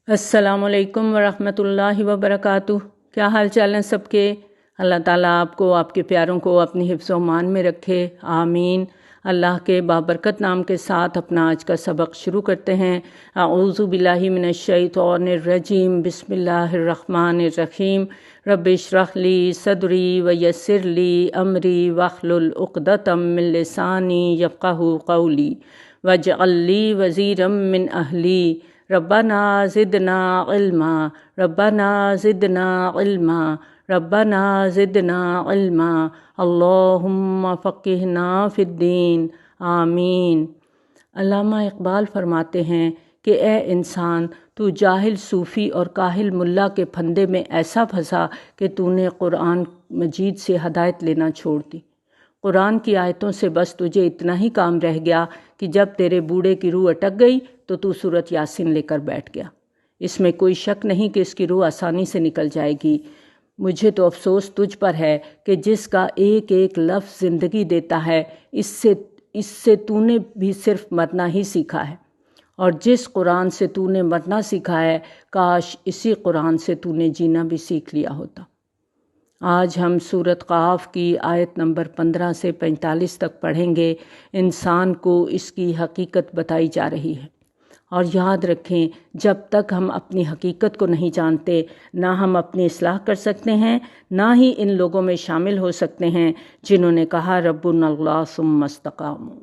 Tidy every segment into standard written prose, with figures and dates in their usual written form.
السلام علیکم ورحمۃ اللہ وبرکاتہ۔ کیا حال چال ہیں سب کے؟ اللہ تعالیٰ آپ کو، آپ کے پیاروں کو اپنی حفظ و امان میں رکھے، آمین۔ اللہ کے بابرکت نام کے ساتھ اپنا آج کا سبق شروع کرتے ہیں۔ اعوذ باللہ من الشیطان الرجیم، بسم اللہ الرحمن الرحیم۔ رب اشرح لی صدری ویسر لی امری واحلل عقدۃ من لسانی یفقہوا قولی واجعل لی وزیرا من اہلی ربنا زدنا علما ربنا زدنا علما ربنا زدنا علما اللہم فقہنا فی الدین، آمین۔ علامہ اقبال فرماتے ہیں کہ اے انسان، تو جاہل صوفی اور کاہل ملا کے پھندے میں ایسا پھنسا کہ تو نے قرآن مجید سے ہدایت لینا چھوڑ دی۔ قرآن کی آیتوں سے بس تجھے اتنا ہی کام رہ گیا کہ جب تیرے بوڑھے کی روح اٹک گئی تو تو سورۃ یاسین لے کر بیٹھ گیا۔ اس میں کوئی شک نہیں کہ اس کی روح آسانی سے نکل جائے گی۔ مجھے تو افسوس تجھ پر ہے کہ جس کا ایک ایک لفظ زندگی دیتا ہے، اس سے تو نے بھی صرف مرنا ہی سیکھا ہے، اور جس قرآن سے تو نے مرنا سیکھا ہے، کاش اسی قرآن سے تو نے جینا بھی سیکھ لیا ہوتا۔ آج ہم سورۃ قاف کی آیت نمبر 15 سے 45 تک پڑھیں گے۔ انسان کو اس کی حقیقت بتائی جا رہی ہے، اور یاد رکھیں، جب تک ہم اپنی حقیقت کو نہیں جانتے، نہ ہم اپنی اصلاح کر سکتے ہیں، نہ ہی ان لوگوں میں شامل ہو سکتے ہیں جنہوں نے کہا ربنا اللہ ثم استقاموا۔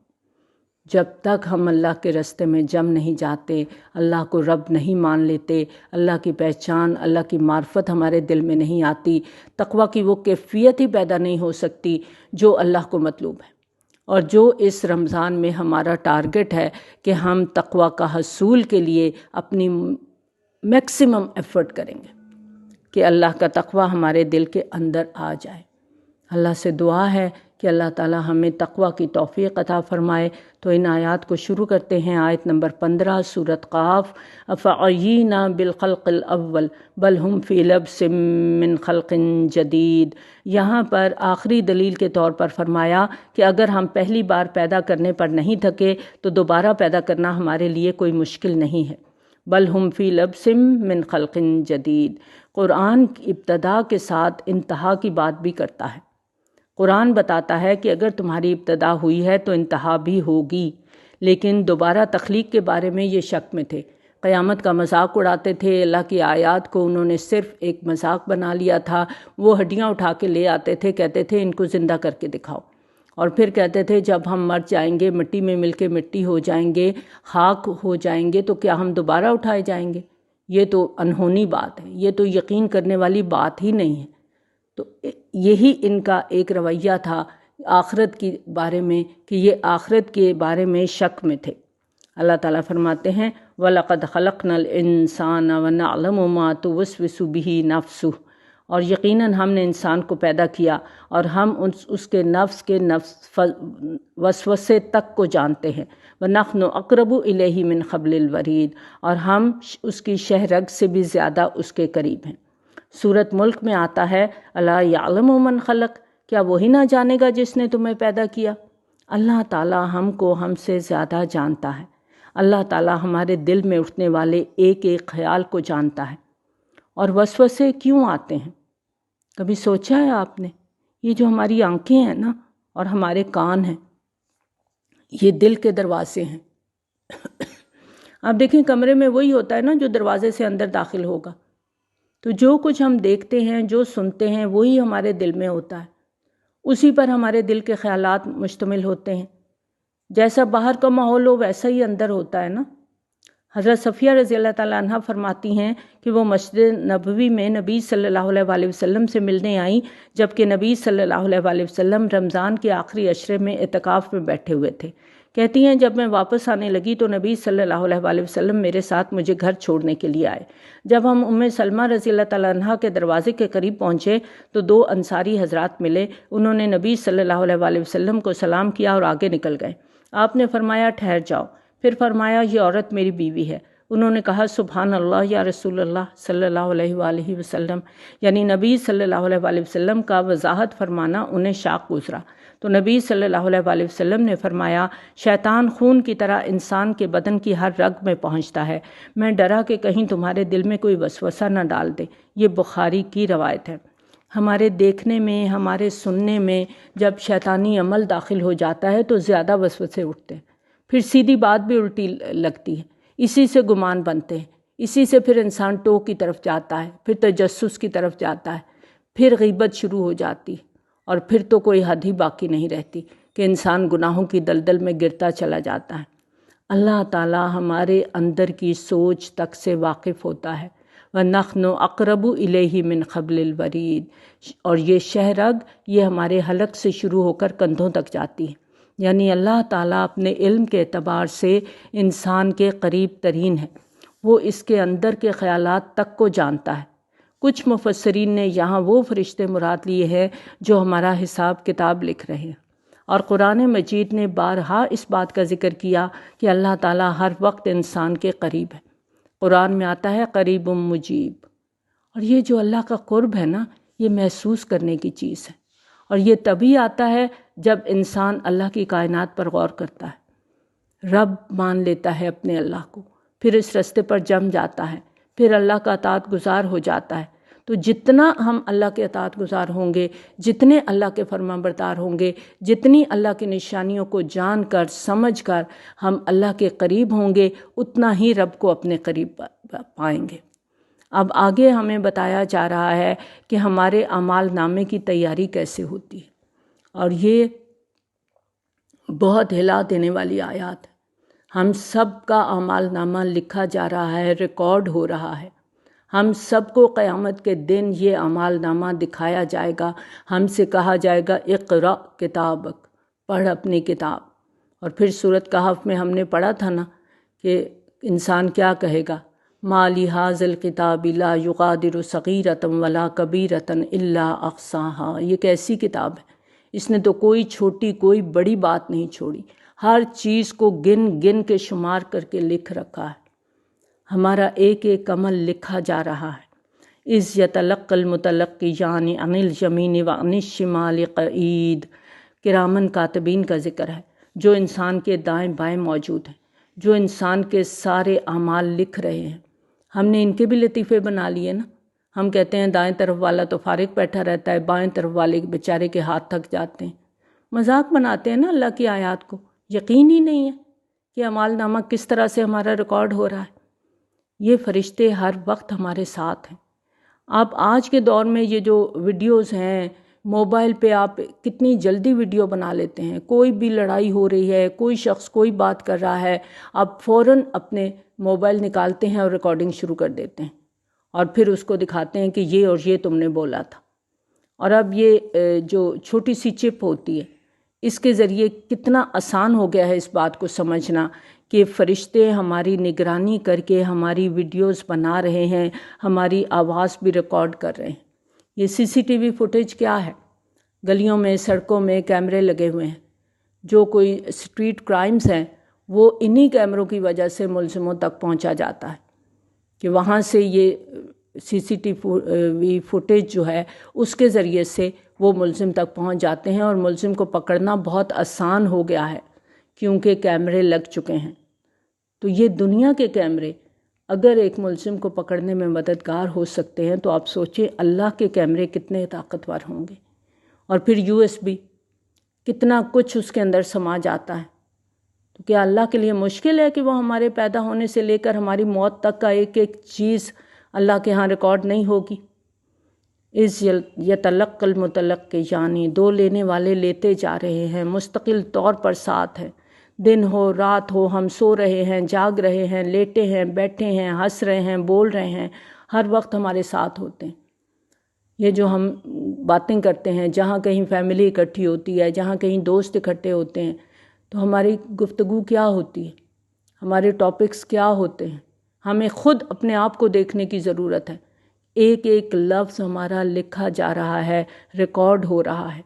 جب تک ہم اللہ کے راستے میں جم نہیں جاتے، اللہ کو رب نہیں مان لیتے، اللہ کی پہچان، اللہ کی معرفت ہمارے دل میں نہیں آتی، تقویٰ کی وہ کیفیت ہی پیدا نہیں ہو سکتی جو اللہ کو مطلوب ہے، اور جو اس رمضان میں ہمارا ٹارگٹ ہے کہ ہم تقویٰ کا حصول کے لیے اپنی میکسیمم ایفرٹ کریں گے کہ اللہ کا تقویٰ ہمارے دل کے اندر آ جائے۔ اللہ سے دعا ہے کہ اللہ تعالی ہمیں تقویٰ کی توفیق عطا فرمائے۔ تو ان آیات کو شروع کرتے ہیں۔ آیت نمبر 15 سورۃ قاف۔ افعینا بالخلق الاول بل ہم فی لبس من خلق جدید۔ یہاں پر آخری دلیل کے طور پر فرمایا کہ اگر ہم پہلی بار پیدا کرنے پر نہیں تھکے تو دوبارہ پیدا کرنا ہمارے لیے کوئی مشکل نہیں ہے۔ بل ہم فی لبس من خلق جدید۔ قرآن کی ابتدا کے ساتھ انتہا کی بات بھی کرتا ہے۔ قرآن بتاتا ہے کہ اگر تمہاری ابتدا ہوئی ہے تو انتہا بھی ہوگی، لیکن دوبارہ تخلیق کے بارے میں یہ شک میں تھے، قیامت کا مذاق اڑاتے تھے۔ اللہ کی آیات کو انہوں نے صرف ایک مذاق بنا لیا تھا۔ وہ ہڈیاں اٹھا کے لے آتے تھے، کہتے تھے ان کو زندہ کر کے دکھاؤ، اور پھر کہتے تھے جب ہم مر جائیں گے، مٹی میں مل کے مٹی ہو جائیں گے، خاک ہو جائیں گے، تو کیا ہم دوبارہ اٹھائے جائیں گے؟ یہ تو انہونی بات ہے، یہ تو یقین کرنے والی بات ہی نہیں ہے۔ تو یہی ان کا ایک رویہ تھا آخرت کے بارے میں، کہ یہ آخرت کے بارے میں شک میں تھے۔ اللہ تعالیٰ فرماتے ہیں وَلَقَدْ خَلَقْنَا الْإِنسَانَ وَنَعْلَمُ مَا تُوَسْوِسُ بِهِ نَفْسُهُ، اور یقیناً ہم نے انسان کو پیدا کیا اور ہم اس کے نفس وسوسے تک کو جانتے ہیں۔ وَنَحْنُ أَقْرَبُ إِلَيْهِ مِنْ حَبْلِ الْوَرِيدِ، اور ہم اس کی شہ رگ سے بھی زیادہ اس کے قریب ہیں۔ سورۃ ملک میں آتا ہے الا یعلم من خلق، کیا وہی نہ جانے گا جس نے تمہیں پیدا کیا؟ اللہ تعالیٰ ہم کو ہم سے زیادہ جانتا ہے۔ اللہ تعالیٰ ہمارے دل میں اٹھنے والے ایک ایک خیال کو جانتا ہے۔ اور وسوسے کیوں آتے ہیں؟ کبھی سوچا ہے آپ نے؟ یہ جو ہماری آنکھیں ہیں نا اور ہمارے کان ہیں، یہ دل کے دروازے ہیں۔ آپ دیکھیں کمرے میں وہی ہوتا ہے نا جو دروازے سے اندر داخل ہوگا، تو جو کچھ ہم دیکھتے ہیں، جو سنتے ہیں، وہی ہمارے دل میں ہوتا ہے، اسی پر ہمارے دل کے خیالات مشتمل ہوتے ہیں۔ جیسا باہر کا ماحول ہو ویسا ہی اندر ہوتا ہے نا۔ حضرت صفیہ رضی اللہ تعالیٰ عنہ فرماتی ہیں کہ وہ مسجد نبوی میں نبی صلی اللہ علیہ وآلہ وسلم سے ملنے آئیں، جبکہ نبی صلی اللہ علیہ وآلہ وسلم رمضان کے آخری عشرے میں اعتکاف میں بیٹھے ہوئے تھے۔ کہتی ہیں جب میں واپس آنے لگی تو نبی صلی اللہ علیہ وآلہ وسلم میرے ساتھ مجھے گھر چھوڑنے کے لیے آئے۔ جب ہم ام سلمہ رضی اللہ تعالیٰ عنہ کے دروازے کے قریب پہنچے تو دو انصاری حضرات ملے۔ انہوں نے نبی صلی اللہ علیہ وآلہ وسلم کو سلام کیا اور آگے نکل گئے۔ آپ نے فرمایا ٹھہر جاؤ، پھر فرمایا یہ عورت میری بیوی ہے۔ انہوں نے کہا سبحان اللہ یا رسول اللہ صلی اللہ علیہ وآلہ وسلم، یعنی نبی صلی اللہ علیہ وآلہ وسلم کا وضاحت فرمانا انہیں شاق گزرا۔ تو نبی صلی اللہ علیہ وآلہ وسلم نے فرمایا شیطان خون کی طرح انسان کے بدن کی ہر رگ میں پہنچتا ہے، میں ڈرا کہ کہیں تمہارے دل میں کوئی وسوسہ نہ ڈال دے۔ یہ بخاری کی روایت ہے۔ ہمارے دیکھنے میں، ہمارے سننے میں جب شیطانی عمل داخل ہو جاتا ہے تو زیادہ وسوسے اٹھتے ہیں، پھر سیدھی بات بھی الٹی لگتی ہے، اسی سے گمان بنتے ہیں، اسی سے پھر انسان ٹو کی طرف جاتا ہے، پھر تجسس کی طرف جاتا ہے، پھر غیبت شروع ہو جاتی ہے، اور پھر تو کوئی حد ہی باقی نہیں رہتی کہ انسان گناہوں کی دلدل میں گرتا چلا جاتا ہے۔ اللہ تعالی ہمارے اندر کی سوچ تک سے واقف ہوتا ہے۔ وَنَحْنُ أَقْرَبُ إِلَيْهِ مِنْ حَبْلِ الْوَرِيدِ، اور یہ شہ رگ یہ ہمارے حلق سے شروع ہو کر کندھوں تک جاتی ہے، یعنی اللہ تعالیٰ اپنے علم کے اعتبار سے انسان کے قریب ترین ہے، وہ اس کے اندر کے خیالات تک کو جانتا ہے۔ کچھ مفسرین نے یہاں وہ فرشتے مراد لیے ہیں جو ہمارا حساب کتاب لکھ رہے ہیں، اور قرآن مجید نے بارہا اس بات کا ذکر کیا کہ اللہ تعالیٰ ہر وقت انسان کے قریب ہے۔ قرآن میں آتا ہے قریب مجیب، اور یہ جو اللہ کا قرب ہے نا، یہ محسوس کرنے کی چیز ہے، اور یہ تبھی آتا ہے جب انسان اللہ کی کائنات پر غور کرتا ہے، رب مان لیتا ہے اپنے اللہ کو، پھر اس رستے پر جم جاتا ہے، پھر اللہ کا اطاعت گزار ہو جاتا ہے۔ تو جتنا ہم اللہ کے اطاعت گزار ہوں گے، جتنے اللہ کے فرمان بردار ہوں گے، جتنی اللہ کی نشانیوں کو جان کر سمجھ کر ہم اللہ کے قریب ہوں گے، اتنا ہی رب کو اپنے قریب پائیں گے۔ اب آگے ہمیں بتایا جا رہا ہے کہ ہمارے اعمال نامے کی تیاری کیسے ہوتی ہے، اور یہ بہت ہلا دینے والی آیات ہے۔ ہم سب کا اعمال نامہ لکھا جا رہا ہے، ریکارڈ ہو رہا ہے۔ ہم سب کو قیامت کے دن یہ اعمال نامہ دکھایا جائے گا، ہم سے کہا جائے گا اقرأ کتابک، پڑھ اپنی کتاب۔ اور پھر سورۃ کہف میں ہم نے پڑھا تھا نا کہ انسان کیا کہے گا، ما لہذا الکتاب لا یغادر صغیرۃ ولا کبیرۃ الا احصاها، یہ کیسی کتاب ہے، اس نے تو کوئی چھوٹی کوئی بڑی بات نہیں چھوڑی، ہر چیز کو گن گن کے شمار کر کے لکھ رکھا ہے۔ ہمارا ایک ایک عمل لکھا جا رہا ہے۔ اذ یتلقی المتلقیان عن الیمین وعن الشمال قعید، کرامن کاتبین کا ذکر ہے، جو انسان کے دائیں بائیں موجود ہیں، جو انسان کے سارے اعمال لکھ رہے ہیں۔ ہم نے ان کے بھی لطیفے بنا لیے نا، ہم کہتے ہیں دائیں طرف والا تو فارغ بیٹھا رہتا ہے، بائیں طرف والے بیچارے کے ہاتھ تھک جاتے ہیں، مذاق بناتے ہیں نا اللہ کی آیات کو، یقین ہی نہیں ہے کہ اعمال نامہ کس طرح سے ہمارا ریکارڈ ہو رہا ہے۔ یہ فرشتے ہر وقت ہمارے ساتھ ہیں۔ آپ آج کے دور میں یہ جو ویڈیوز ہیں موبائل پہ، آپ کتنی جلدی ویڈیو بنا لیتے ہیں، کوئی بھی لڑائی ہو رہی ہے، کوئی شخص کوئی بات کر رہا ہے، آپ فوراً اپنے موبائل نکالتے ہیں اور ریکارڈنگ شروع کر دیتے ہیں، اور پھر اس کو دکھاتے ہیں کہ یہ اور یہ تم نے بولا تھا۔ اور اب یہ جو چھوٹی سی چپ ہوتی ہے، اس کے ذریعے کتنا آسان ہو گیا ہے اس بات کو سمجھنا کہ فرشتے ہماری نگرانی کر کے ہماری ویڈیوز بنا رہے ہیں، ہماری آواز بھی ریکارڈ کر رہے ہیں۔ یہ سی سی ٹی وی فوٹیج کیا ہے؟ گلیوں میں سڑکوں میں کیمرے لگے ہوئے ہیں، جو کوئی اسٹریٹ کرائمز ہیں وہ انہی کیمروں کی وجہ سے ملزموں تک پہنچا جاتا ہے، کہ وہاں سے یہ سی سی ٹی وی فوٹیج جو ہے اس کے ذریعے سے وہ ملزم تک پہنچ جاتے ہیں، اور ملزم کو پکڑنا بہت آسان ہو گیا ہے کیونکہ کیمرے لگ چکے ہیں۔ تو یہ دنیا کے کیمرے اگر ایک ملزم کو پکڑنے میں مددگار ہو سکتے ہیں تو آپ سوچیں اللہ کے کیمرے کتنے طاقتور ہوں گے۔ اور پھر یو ایس بی، کتنا کچھ اس کے اندر سما جاتا ہے۔ تو کیا اللہ کے لیے مشکل ہے کہ وہ ہمارے پیدا ہونے سے لے کر ہماری موت تک کا ایک ایک چیز اللہ کے ہاں ریکارڈ نہیں ہوگی؟ اذ یتلقی المتلقیان، دو لینے والے لیتے جا رہے ہیں، مستقل طور پر ساتھ ہیں، دن ہو رات ہو، ہم سو رہے ہیں، جاگ رہے ہیں، لیٹے ہیں، بیٹھے ہیں، ہنس رہے ہیں، بول رہے ہیں، ہر وقت ہمارے ساتھ ہوتے ہیں۔ یہ جو ہم باتیں کرتے ہیں، جہاں کہیں فیملی اکٹھی ہوتی ہے، جہاں کہیں دوست اکٹھے ہوتے ہیں، تو ہماری گفتگو کیا ہوتی ہے، ہمارے ٹاپکس کیا ہوتے ہیں؟ ہمیں خود اپنے آپ کو دیکھنے کی ضرورت ہے۔ ایک ایک لفظ ہمارا لکھا جا رہا ہے، ریکارڈ ہو رہا ہے۔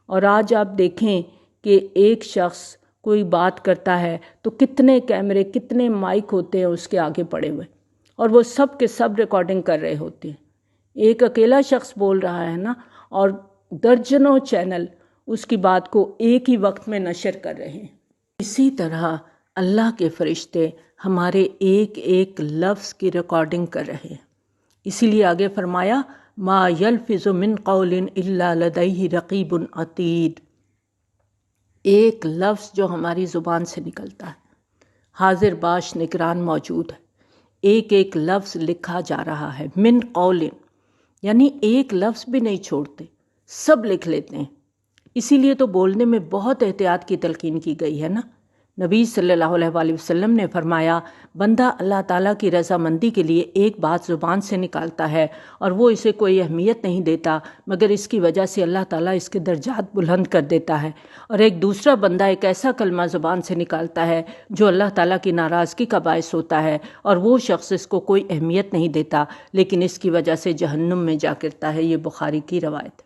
اور آج آپ دیکھیں کہ ایک شخص کوئی بات کرتا ہے تو کتنے کیمرے کتنے مائک ہوتے ہیں اس کے آگے پڑے ہوئے، اور وہ سب کے سب ریکارڈنگ کر رہے ہوتے ہیں۔ ایک اکیلا شخص بول رہا ہے نا، اور درجنوں چینل اس کی بات کو ایک ہی وقت میں نشر کر رہے ہیں۔ اسی طرح اللہ کے فرشتے ہمارے ایک ایک لفظ کی ریکارڈنگ کر رہے ہیں۔ اسی لیے آگے فرمایا ما یلفظ من قول الا لدیہ رقیب عتید، ایک لفظ جو ہماری زبان سے نکلتا ہے، حاضر باش نگران موجود ہے، ایک ایک لفظ لکھا جا رہا ہے۔ من قول یعنی ایک لفظ بھی نہیں چھوڑتے، سب لکھ لیتے ہیں۔ اسی لیے تو بولنے میں بہت احتیاط کی تلقین کی گئی ہے نا۔ نبی صلی اللہ علیہ وآلہ وسلم نے فرمایا بندہ اللہ تعالیٰ کی رضامندی کے لیے ایک بات زبان سے نکالتا ہے اور وہ اسے کوئی اہمیت نہیں دیتا، مگر اس کی وجہ سے اللہ تعالیٰ اس کے درجات بلند کر دیتا ہے، اور ایک دوسرا بندہ ایک ایسا کلمہ زبان سے نکالتا ہے جو اللہ تعالیٰ کی ناراضگی کا باعث ہوتا ہے، اور وہ شخص اس کو کوئی اہمیت نہیں دیتا، لیکن اس کی وجہ سے جہنم میں جا گرتا ہے۔ یہ بخاری کی روایت ہے۔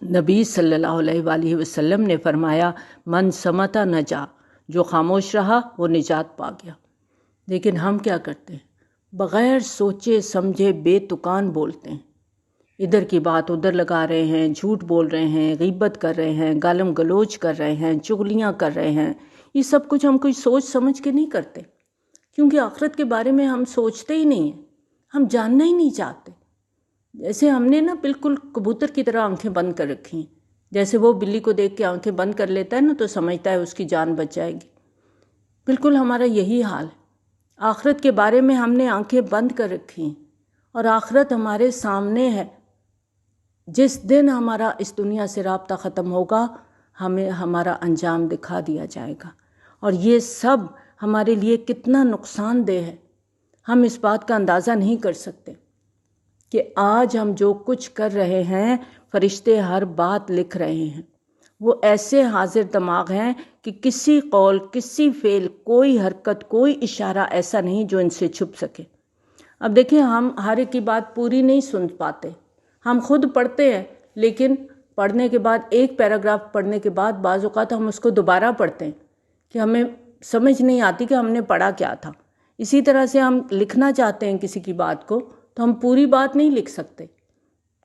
نبی صلی اللہ علیہ وآلہ وسلم نے فرمایا من صمت نجا، جو خاموش رہا وہ نجات پا گیا۔ لیکن ہم کیا کرتے ہیں؟ بغیر سوچے سمجھے بے تکان بولتے ہیں، ادھر کی بات ادھر لگا رہے ہیں، جھوٹ بول رہے ہیں، غیبت کر رہے ہیں، گالم گلوچ کر رہے ہیں، چغلیاں کر رہے ہیں۔ یہ سب کچھ ہم کوئی سوچ سمجھ کے نہیں کرتے، کیونکہ آخرت کے بارے میں ہم سوچتے ہی نہیں ہیں، ہم جاننا ہی نہیں چاہتے۔ جیسے ہم نے نا بالکل کبوتر کی طرح آنکھیں بند کر رکھی ہیں، جیسے وہ بلی کو دیکھ کے آنکھیں بند کر لیتا ہے نا تو سمجھتا ہے اس کی جان بچ جائے گی، بالکل ہمارا یہی حال ہے۔ آخرت کے بارے میں ہم نے آنکھیں بند کر رکھی ہیں، اور آخرت ہمارے سامنے ہے۔ جس دن ہمارا اس دنیا سے رابطہ ختم ہوگا ہمیں ہمارا انجام دکھا دیا جائے گا، اور یہ سب ہمارے لیے کتنا نقصان دہ ہے، ہم اس بات کا اندازہ نہیں کر سکتے کہ آج ہم جو کچھ کر رہے ہیں فرشتے ہر بات لکھ رہے ہیں۔ وہ ایسے حاضر دماغ ہیں کہ کسی قول، کسی فعل، کوئی حرکت، کوئی اشارہ ایسا نہیں جو ان سے چھپ سکے۔ اب دیکھیں ہم ہر ایک کی بات پوری نہیں سن پاتے، ہم خود پڑھتے ہیں، لیکن پڑھنے کے بعد ایک پیراگراف پڑھنے کے بعد بعض اوقات ہم اس کو دوبارہ پڑھتے ہیں کہ ہمیں سمجھ نہیں آتی کہ ہم نے پڑھا کیا تھا۔ اسی طرح سے ہم لکھنا چاہتے ہیں کسی کی بات کو تو ہم پوری بات نہیں لکھ سکتے،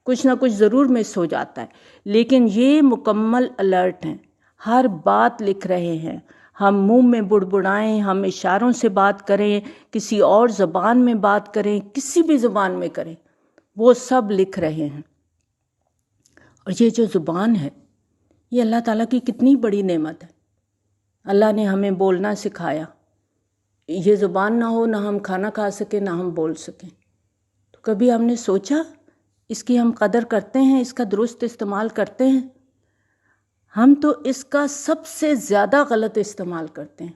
کچھ نہ کچھ ضرور مس ہو جاتا ہے، لیکن یہ مکمل الرٹ ہیں، ہر بات لکھ رہے ہیں۔ ہم منہ میں بڑبڑائیں، ہم اشاروں سے بات کریں، کسی اور زبان میں بات کریں، کسی بھی زبان میں کریں، وہ سب لکھ رہے ہیں۔ اور یہ جو زبان ہے یہ اللہ تعالیٰ کی کتنی بڑی نعمت ہے۔ اللہ نے ہمیں بولنا سکھایا، یہ زبان نہ ہو نہ ہم کھانا کھا سکیں نہ ہم بول سکیں، تو کبھی ہم نے سوچا اس کی ہم قدر کرتے ہیں، اس کا درست استعمال کرتے ہیں؟ ہم تو اس کا سب سے زیادہ غلط استعمال کرتے ہیں۔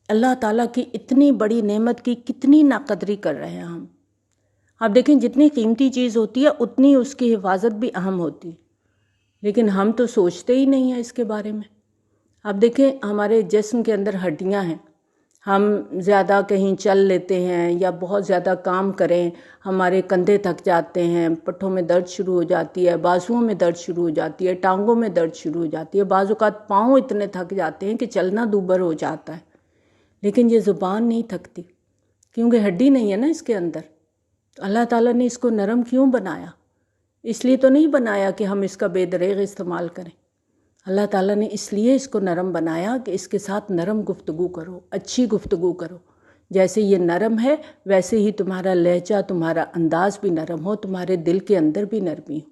اللہ تعالیٰ کی اتنی بڑی نعمت کی کتنی ناقدری کر رہے ہیں ہم۔ آپ دیکھیں جتنی قیمتی چیز ہوتی ہے اتنی اس کی حفاظت بھی اہم ہوتی ہے، لیکن ہم تو سوچتے ہی نہیں ہیں اس کے بارے میں۔ آپ دیکھیں ہمارے جسم کے اندر ہڈیاں ہیں، ہم زیادہ کہیں چل لیتے ہیں یا بہت زیادہ کام کریں، ہمارے کندھے تھک جاتے ہیں، پٹھوں میں درد شروع ہو جاتی ہے، بازوؤں میں درد شروع ہو جاتی ہے، ٹانگوں میں درد شروع ہو جاتی ہے، بعض اوقات پاؤں اتنے تھک جاتے ہیں کہ چلنا دوبر ہو جاتا ہے۔ لیکن یہ زبان نہیں تھکتی، کیونکہ ہڈی نہیں ہے نا اس کے اندر۔ تو اللہ تعالیٰ نے اس کو نرم کیوں بنایا؟ اس لیے تو نہیں بنایا کہ ہم اس کا بے دریغ استعمال کریں۔ اللہ تعالیٰ نے اس لیے اس کو نرم بنایا کہ اس کے ساتھ نرم گفتگو کرو، اچھی گفتگو کرو۔ جیسے یہ نرم ہے ویسے ہی تمہارا لہجہ، تمہارا انداز بھی نرم ہو، تمہارے دل کے اندر بھی نرمی ہو۔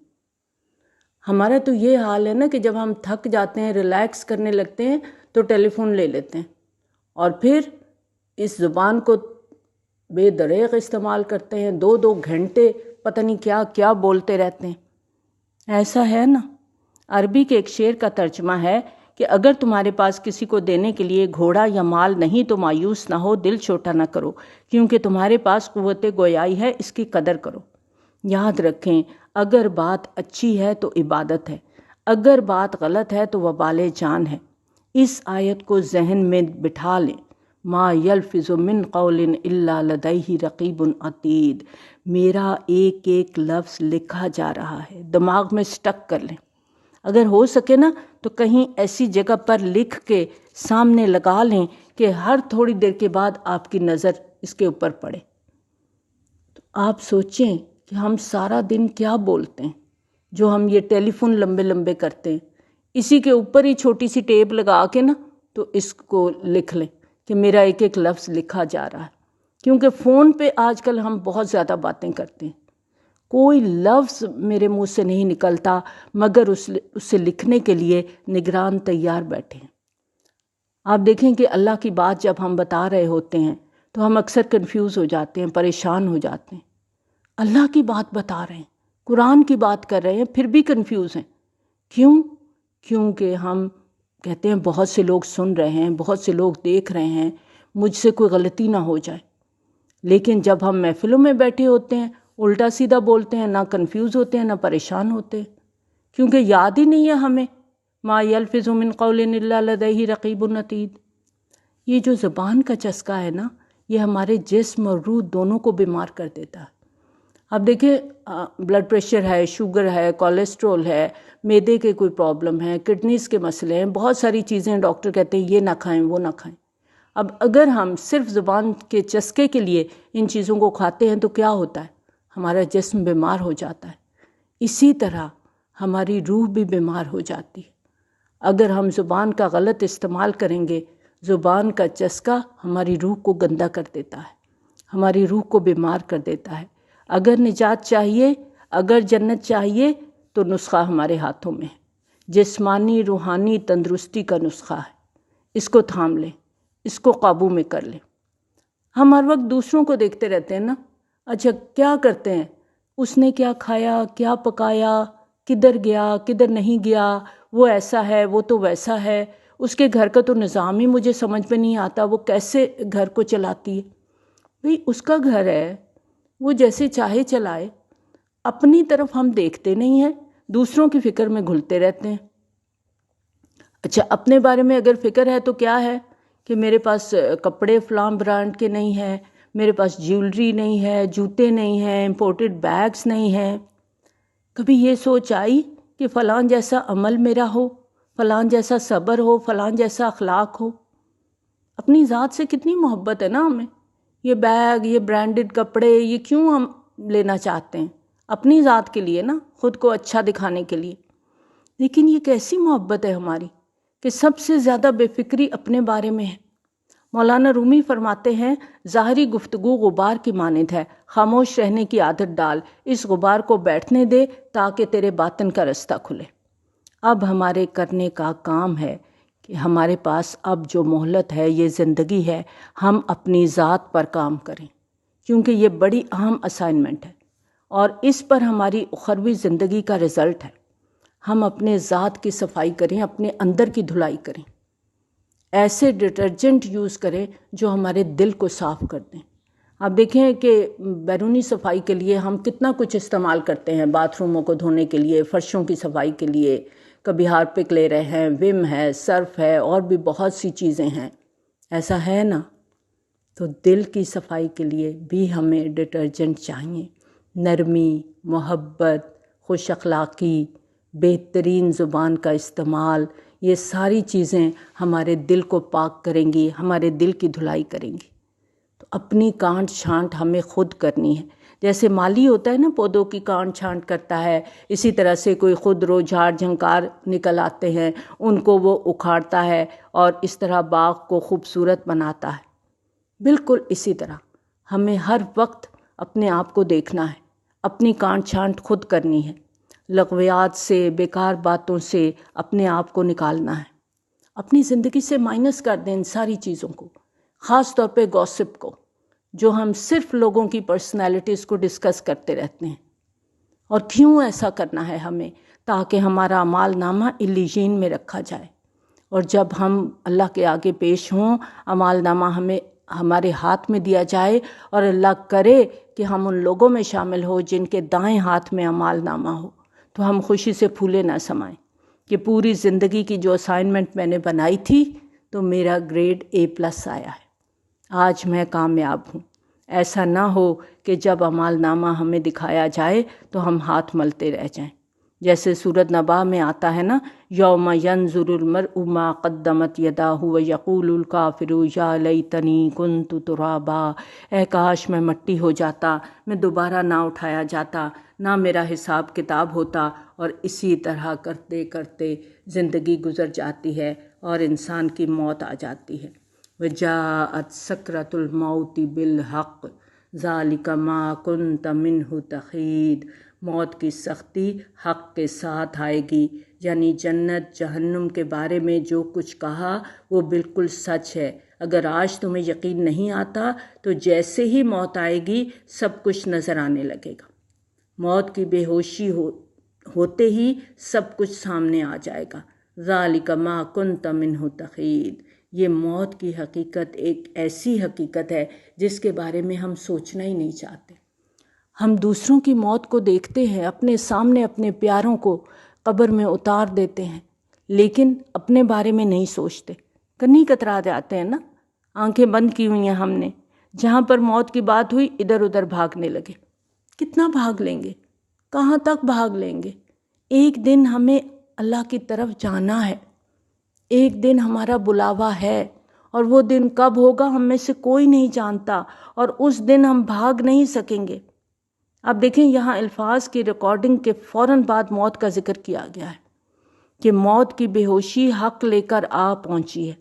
ہمارا تو یہ حال ہے نا کہ جب ہم تھک جاتے ہیں، ریلیکس کرنے لگتے ہیں تو ٹیلی فون لے لیتے ہیں، اور پھر اس زبان کو بے دریغ استعمال کرتے ہیں، 2 گھنٹے پتہ نہیں کیا کیا بولتے رہتے ہیں۔ ایسا ہے نا، عربی کے ایک شعر کا ترجمہ ہے کہ اگر تمہارے پاس کسی کو دینے کے لیے گھوڑا یا مال نہیں تو مایوس نہ ہو، دل چھوٹا نہ کرو، کیونکہ تمہارے پاس قوت گویائی ہے، اس کی قدر کرو۔ یاد رکھیں اگر بات اچھی ہے تو عبادت ہے، اگر بات غلط ہے تو وبال جان ہے۔ اس آیت کو ذہن میں بٹھا لیں، ما یلفظ من قول الا لدیہ رقیب عتید، میرا ایک ایک لفظ لکھا جا رہا ہے، دماغ میں سٹک کر لیں۔ اگر ہو سکے نا تو کہیں ایسی جگہ پر لکھ کے سامنے لگا لیں کہ ہر تھوڑی دیر کے بعد آپ کی نظر اس کے اوپر پڑے۔ تو آپ سوچیں کہ ہم سارا دن کیا بولتے ہیں، جو ہم یہ ٹیلی فون لمبے لمبے کرتے ہیں، اسی کے اوپر ہی چھوٹی سی ٹیپ لگا کے نا تو اس کو لکھ لیں کہ میرا ایک ایک لفظ لکھا جا رہا ہے۔ کیونکہ فون پہ آج کل ہم بہت زیادہ باتیں کرتے ہیں، کوئی لفظ میرے منہ سے نہیں نکلتا مگر اسے لکھنے کے لیے نگران تیار بیٹھے ہیں۔ آپ دیکھیں کہ اللہ کی بات جب ہم بتا رہے ہوتے ہیں تو ہم اکثر کنفیوز ہو جاتے ہیں، پریشان ہو جاتے ہیں۔ اللہ کی بات بتا رہے ہیں، قرآن کی بات کر رہے ہیں، پھر بھی کنفیوز ہیں۔ کیوں؟ کیونکہ ہم کہتے ہیں بہت سے لوگ سن رہے ہیں، بہت سے لوگ دیکھ رہے ہیں، مجھ سے کوئی غلطی نہ ہو جائے۔ لیکن جب ہم محفلوں میں بیٹھے ہوتے ہیں الٹا سیدھا بولتے ہیں، نہ کنفیوز ہوتے ہیں نہ پریشان ہوتے ہیں، کیونکہ یاد ہی نہیں ہے ہمیں ما یلفظ من قول الا لدیہ رقیب عتید۔ یہ جو زبان کا چسکا ہے نا، یہ ہمارے جسم اور روح دونوں کو بیمار کر دیتا ہے۔ اب دیکھیں بلڈ پریشر ہے، شوگر ہے، کولیسٹرول ہے، معدے کے کوئی پرابلم ہے، کڈنیز کے مسئلے ہیں، بہت ساری چیزیں ڈاکٹر کہتے ہیں یہ نہ کھائیں وہ نہ کھائیں۔ اب اگر ہم صرف زبان کے چسکے کے لیے ان چیزوں کو کھاتے ہیں تو کیا ہوتا ہے؟ ہمارا جسم بیمار ہو جاتا ہے۔ اسی طرح ہماری روح بھی بیمار ہو جاتی ہے۔ اگر ہم زبان کا غلط استعمال کریں گے، زبان کا چسکا ہماری روح کو گندا کر دیتا ہے، ہماری روح کو بیمار کر دیتا ہے۔ اگر نجات چاہیے، اگر جنت چاہیے تو نسخہ ہمارے ہاتھوں میں ہے، جسمانی روحانی تندرستی کا نسخہ ہے۔ اس کو تھام لیں، اس کو قابو میں کر لیں۔ ہم ہر وقت دوسروں کو دیکھتے رہتے ہیں نا، اچھا کیا کرتے ہیں، اس نے کیا کھایا، کیا پکایا، کدھر گیا کدھر نہیں گیا، وہ ایسا ہے وہ تو ویسا ہے، اس کے گھر کا تو نظام ہی مجھے سمجھ میں نہیں آتا، وہ کیسے گھر کو چلاتی ہے۔ بھئی اس کا گھر ہے، وہ جیسے چاہے چلائے، اپنی طرف ہم دیکھتے نہیں ہیں، دوسروں کی فکر میں گھلتے رہتے ہیں۔ اچھا اپنے بارے میں اگر فکر ہے تو کیا ہے کہ میرے پاس کپڑے فلاں برانڈ کے نہیں ہیں، میرے پاس جیولری نہیں ہے، جوتے نہیں ہیں، امپورٹڈ بیگز نہیں ہیں۔ کبھی یہ سوچ آئی کہ فلاں جیسا عمل میرا ہو، فلاں جیسا صبر ہو، فلاں جیسا اخلاق ہو؟ اپنی ذات سے کتنی محبت ہے نا ہمیں، یہ بیگ، یہ برانڈڈ کپڑے، یہ کیوں ہم لینا چاہتے ہیں؟ اپنی ذات کے لیے نا، خود کو اچھا دکھانے کے لیے۔ لیکن یہ کیسی محبت ہے ہماری کہ سب سے زیادہ بے فکری اپنے بارے میں ہے۔ مولانا رومی فرماتے ہیں ظاہری گفتگو غبار کی مانند ہے، خاموش رہنے کی عادت ڈال، اس غبار کو بیٹھنے دے تاکہ تیرے باطن کا رستہ کھلے۔ اب ہمارے کرنے کا کام ہے کہ ہمارے پاس اب جو مہلت ہے، یہ زندگی ہے، ہم اپنی ذات پر کام کریں، کیونکہ یہ بڑی اہم اسائنمنٹ ہے اور اس پر ہماری اخروی زندگی کا رزلٹ ہے۔ ہم اپنے ذات کی صفائی کریں، اپنے اندر کی دھلائی کریں، ایسے ڈٹرجنٹ یوز کریں جو ہمارے دل کو صاف کر دیں۔ آپ دیکھیں کہ بیرونی صفائی کے لیے ہم کتنا کچھ استعمال کرتے ہیں، باتھ روموں کو دھونے کے لیے، فرشوں کی صفائی کے لیے، کبھی ہارپک لے رہے ہیں، وم ہے، سرف ہے، اور بھی بہت سی چیزیں ہیں۔ ایسا ہے نا؟ تو دل کی صفائی کے لیے بھی ہمیں ڈٹرجنٹ چاہیے۔ نرمی، محبت، خوش اخلاقی، بہترین زبان کا استعمال، یہ ساری چیزیں ہمارے دل کو پاک کریں گی، ہمارے دل کی دھلائی کریں گی۔ تو اپنی کانٹ چھانٹ ہمیں خود کرنی ہے۔ جیسے مالی ہوتا ہے نا، پودوں کی کانٹ چھانٹ کرتا ہے، اسی طرح سے کوئی خود رو جھاڑ جھنکار نکل آتے ہیں، ان کو وہ اکھاڑتا ہے اور اس طرح باغ کو خوبصورت بناتا ہے۔ بالکل اسی طرح ہمیں ہر وقت اپنے آپ کو دیکھنا ہے، اپنی کانٹ چھانٹ خود کرنی ہے، لغویات سے، بیکار باتوں سے اپنے آپ کو نکالنا ہے۔ اپنی زندگی سے مائنس کر دیں ان ساری چیزوں کو، خاص طور پہ گوسپ کو، جو ہم صرف لوگوں کی پرسنالٹیز کو ڈسکس کرتے رہتے ہیں۔ اور کیوں ایسا کرنا ہے ہمیں؟ تاکہ ہمارا اعمال نامہ علیین میں رکھا جائے، اور جب ہم اللہ کے آگے پیش ہوں، اعمال نامہ ہمیں ہمارے ہاتھ میں دیا جائے، اور اللہ کرے کہ ہم ان لوگوں میں شامل ہو جن کے دائیں ہاتھ میں اعمال نامہ ہو، تو ہم خوشی سے پھولے نہ سمائیں کہ پوری زندگی کی جو اسائنمنٹ میں نے بنائی تھی تو میرا گریڈ A+ آیا ہے، آج میں کامیاب ہوں۔ ایسا نہ ہو کہ جب اعمال نامہ ہمیں دکھایا جائے تو ہم ہاتھ ملتے رہ جائیں، جیسے سورۃ نبا میں آتا ہے نا، یوم ینظر المرء ما قدمت یداہ ویقول الکافر یا لیتنی کنت ترابا، اے کاش میں مٹی ہو جاتا، میں دوبارہ نہ اٹھایا جاتا، نہ میرا حساب کتاب ہوتا۔ اور اسی طرح کرتے کرتے زندگی گزر جاتی ہے اور انسان کی موت آ جاتی ہے۔ وجاءت سکرۃ الموت بالحق ذالک ما کنت منہ تحید، موت کی سختی حق کے ساتھ آئے گی، یعنی جنت جہنم کے بارے میں جو کچھ کہا وہ بالکل سچ ہے۔ اگر آج تمہیں یقین نہیں آتا تو جیسے ہی موت آئے گی سب کچھ نظر آنے لگے گا۔ موت کی بے ہوشی ہوتے ہی سب کچھ سامنے آ جائے گا۔ ذالک ما کنت منہ تحید، یہ موت کی حقیقت ایک ایسی حقیقت ہے جس کے بارے میں ہم سوچنا ہی نہیں چاہتے۔ ہم دوسروں کی موت کو دیکھتے ہیں، اپنے سامنے اپنے پیاروں کو قبر میں اتار دیتے ہیں، لیکن اپنے بارے میں نہیں سوچتے، کنی کترا جاتے ہیں نا، آنکھیں بند کی ہوئی ہیں ہم نے، جہاں پر موت کی بات ہوئی ادھر ادھر بھاگنے لگے۔ کتنا بھاگ لیں گے؟ کہاں تک بھاگ لیں گے؟ ایک دن ہمیں اللہ کی طرف جانا ہے، ایک دن ہمارا بلاوا ہے، اور وہ دن کب ہوگا ہم میں سے کوئی نہیں جانتا، اور اس دن ہم بھاگ نہیں سکیں گے۔ اب دیکھیں یہاں الفاظ کی ریکارڈنگ کے فوراً بعد موت کا ذکر کیا گیا ہے کہ موت کی بے ہوشی حق لے کر آ پہنچی ہے،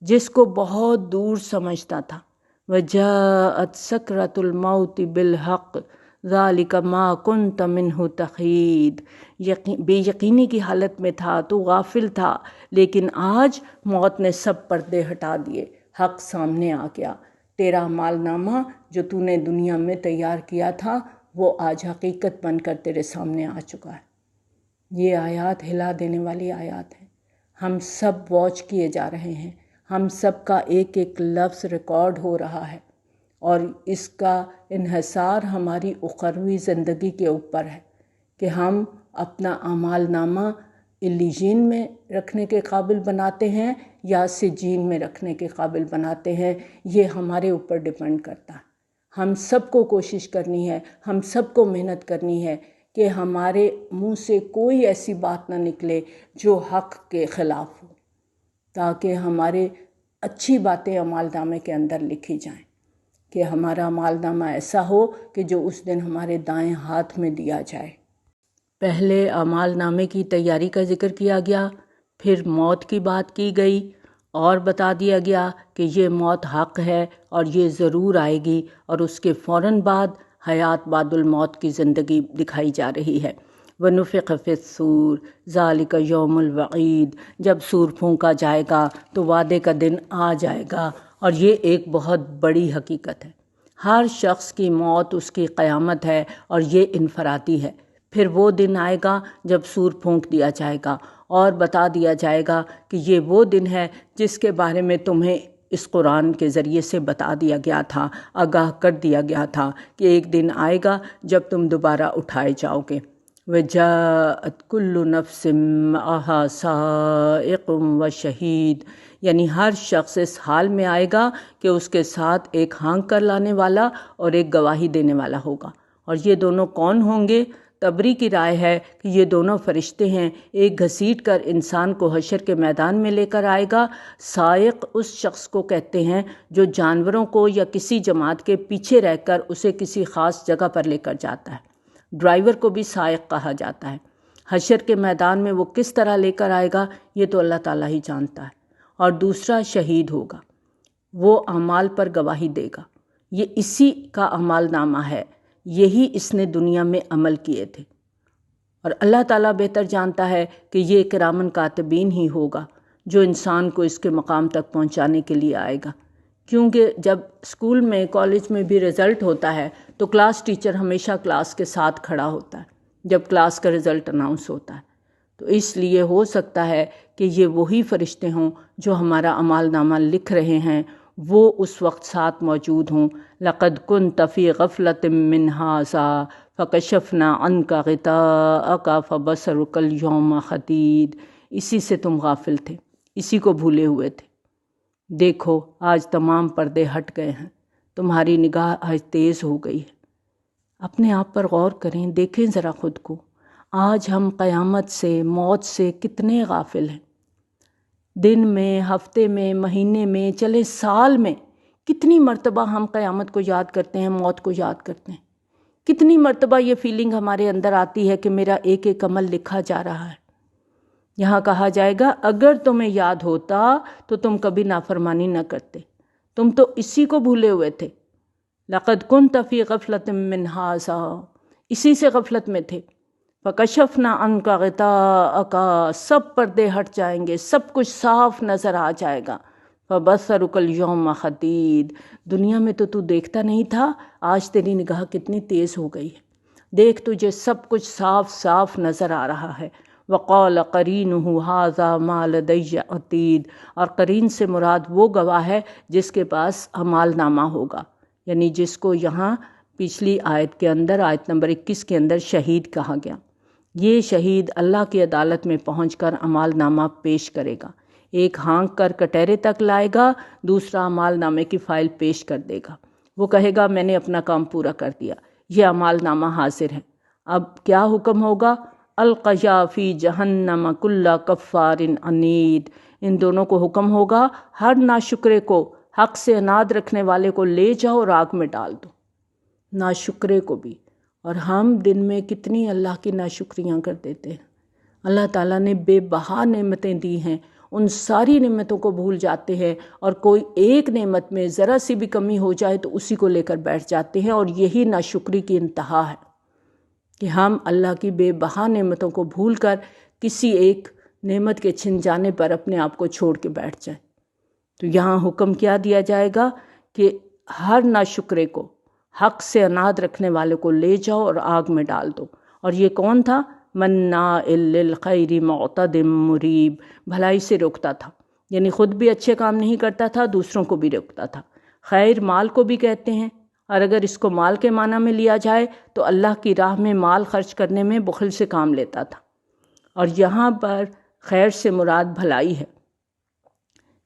جس کو بہت دور سمجھتا تھا۔ وجاءت سکرۃ الموت بالحق ذالک ما کنت منہ تحید، بے یقینی کی حالت میں تھا تو غافل تھا، لیکن آج موت نے سب پردے ہٹا دیے، حق سامنے آ گیا۔ تیرا اعمال نامہ جو تو نے دنیا میں تیار کیا تھا وہ آج حقیقت بن کر تیرے سامنے آ چکا ہے۔ یہ آیات ہلا دینے والی آیات ہیں۔ ہم سب واچ کیے جا رہے ہیں، ہم سب کا ایک ایک لفظ ریکارڈ ہو رہا ہے، اور اس کا انحصار ہماری اخروی زندگی کے اوپر ہے کہ ہم اپنا اعمال نامہ علیین میں رکھنے کے قابل بناتے ہیں یا سجین میں رکھنے کے قابل بناتے ہیں۔ یہ ہمارے اوپر ڈیپینڈ کرتا ہے۔ ہم سب کو کوشش کرنی ہے، ہم سب کو محنت کرنی ہے کہ ہمارے منہ سے کوئی ایسی بات نہ نکلے جو حق کے خلاف ہو، تاکہ ہمارے اچھی باتیں اعمال نامے کے اندر لکھی جائیں، کہ ہمارا اعمال نامہ ایسا ہو کہ جو اس دن ہمارے دائیں ہاتھ میں دیا جائے۔ پہلے اعمال نامے کی تیاری کا ذکر کیا گیا، پھر موت کی بات کی گئی، اور بتا دیا گیا کہ یہ موت حق ہے اور یہ ضرور آئے گی، اور اس کے فوراً بعد حیات بعد الموت کی زندگی دکھائی جا رہی ہے۔ وَنُفِخَ فِي الصُّورِ ذَلِكَ يَوْمُ الْوَعِيدِ، جب سور پھونکا جائے گا تو وعدے کا دن آ جائے گا، اور یہ ایک بہت بڑی حقیقت ہے۔ ہر شخص کی موت اس کی قیامت ہے، اور یہ انفرادی ہے۔ پھر وہ دن آئے گا جب سور پھونک دیا جائے گا اور بتا دیا جائے گا کہ یہ وہ دن ہے جس کے بارے میں تمہیں اس قرآن کے ذریعے سے بتا دیا گیا تھا، آگاہ کر دیا گیا تھا کہ ایک دن آئے گا جب تم دوبارہ اٹھائے جاؤ گے۔ وَجَاءَتْ كُلُّ نَفْسٍ مَعَهَا سَائِقٌ وَشَهِيدٌ، یعنی ہر شخص اس حال میں آئے گا کہ اس کے ساتھ ایک ہانک کر لانے والا اور ایک گواہی دینے والا ہوگا۔ اور یہ دونوں کون ہوں گے؟ تبری کی رائے ہے کہ یہ دونوں فرشتے ہیں۔ ایک گھسیٹ کر انسان کو حشر کے میدان میں لے کر آئے گا۔ سائق اس شخص کو کہتے ہیں جو جانوروں کو یا کسی جماعت کے پیچھے رہ کر اسے کسی خاص جگہ پر لے کر جاتا ہے۔ ڈرائیور کو بھی سائق کہا جاتا ہے۔ حشر کے میدان میں وہ کس طرح لے کر آئے گا یہ تو اللہ تعالیٰ ہی جانتا ہے۔ اور دوسرا شہید ہوگا، وہ اعمال پر گواہی دے گا۔ یہ اسی کا اعمال نامہ ہے، یہی اس نے دنیا میں عمل کیے تھے، اور اللہ تعالیٰ بہتر جانتا ہے کہ یہ کرامن کاتبین ہی ہوگا جو انسان کو اس کے مقام تک پہنچانے کے لیے آئے گا۔ کیونکہ جب اسکول میں کالج میں بھی رزلٹ ہوتا ہے تو کلاس ٹیچر ہمیشہ کلاس کے ساتھ کھڑا ہوتا ہے جب کلاس کا رزلٹ اناؤنس ہوتا ہے، تو اس لیے ہو سکتا ہے کہ یہ وہی فرشتے ہوں جو ہمارا اعمال نامہ لکھ رہے ہیں، وہ اس وقت ساتھ موجود ہوں۔ لَقَدْ كُنْتَ فِي غَفْلَةٍ مِّنْ هَٰذَا فَكَشَفْنَا عَنْكَ غِطَاءَكَ فَبَصَرُكَ الْيَوْمَ حَدِيدٌ، اسی سے تم غافل تھے، اسی کو بھولے ہوئے تھے۔ دیکھو آج تمام پردے ہٹ گئے ہیں، تمہاری نگاہ آج تیز ہو گئی ہے۔ اپنے آپ پر غور کریں، دیکھیں ذرا خود کو۔ آج ہم قیامت سے، موت سے کتنے غافل ہیں۔ دن میں، ہفتے میں، مہینے میں، چلے سال میں کتنی مرتبہ ہم قیامت کو یاد کرتے ہیں، موت کو یاد کرتے ہیں۔ کتنی مرتبہ یہ فیلنگ ہمارے اندر آتی ہے کہ میرا ایک ایک عمل لکھا جا رہا ہے۔ یہاں کہا جائے گا اگر تمہیں یاد ہوتا تو تم کبھی نافرمانی نہ کرتے، تم تو اسی کو بھولے ہوئے تھے۔ لقد كنت في غفلة من هذا، اسی سے غفلت میں تھے۔ فکشفنا عنك غطاءك، سب پردے ہٹ جائیں گے، سب کچھ صاف نظر آ جائے گا۔ فبصرك اليوم حدید، دنیا میں تو دیکھتا نہیں تھا، آج تیری نگاہ کتنی تیز ہو گئی ہے، دیکھ تجھے سب کچھ صاف صاف نظر آ رہا ہے۔ وقال قرینہ ھذا ما لدی عتید، اور قرین سے مراد وہ گواہ ہے جس کے پاس اعمال نامہ ہوگا، یعنی جس کو یہاں پچھلی آیت کے اندر، آیت نمبر 21 کے اندر شہید کہا گیا۔ یہ شہید اللہ کی عدالت میں پہنچ کر اعمال نامہ پیش کرے گا، ایک ہانک کر کٹہرے تک لائے گا، دوسرا اعمال نامے کی فائل پیش کر دے گا۔ وہ کہے گا میں نے اپنا کام پورا کر دیا، یہ اعمال نامہ حاضر ہے۔ اب کیا حکم ہوگا؟ القیا فی جہنم کل کفار عنید، ان دونوں کو حکم ہوگا ہر ناشکرے کو، حق سے اناد رکھنے والے کو لے جاؤ اور آگ میں ڈال دو، ناشکرے کو بھی۔ اور ہم دن میں کتنی اللہ کی ناشکریاں کر دیتے ہیں۔ اللہ تعالیٰ نے بے بہا نعمتیں دی ہیں، ان ساری نعمتوں کو بھول جاتے ہیں، اور کوئی ایک نعمت میں ذرا سی بھی کمی ہو جائے تو اسی کو لے کر بیٹھ جاتے ہیں، اور یہی ناشکری کی انتہا ہے کہ ہم اللہ کی بے بہا نعمتوں کو بھول کر کسی ایک نعمت کے چھن جانے پر اپنے آپ کو چھوڑ کے بیٹھ جائیں۔ تو یہاں حکم کیا دیا جائے گا کہ ہر ناشکرے کو، حق سے اناد رکھنے والے کو لے جاؤ اور آگ میں ڈال دو۔ اور یہ کون تھا؟ مناع للخیر معتد مریب، بھلائی سے روکتا تھا، یعنی خود بھی اچھے کام نہیں کرتا تھا، دوسروں کو بھی روکتا تھا۔ خیر مال کو بھی کہتے ہیں، اور اگر اس کو مال کے معنی میں لیا جائے تو اللہ کی راہ میں مال خرچ کرنے میں بخل سے کام لیتا تھا۔ اور یہاں پر خیر سے مراد بھلائی ہے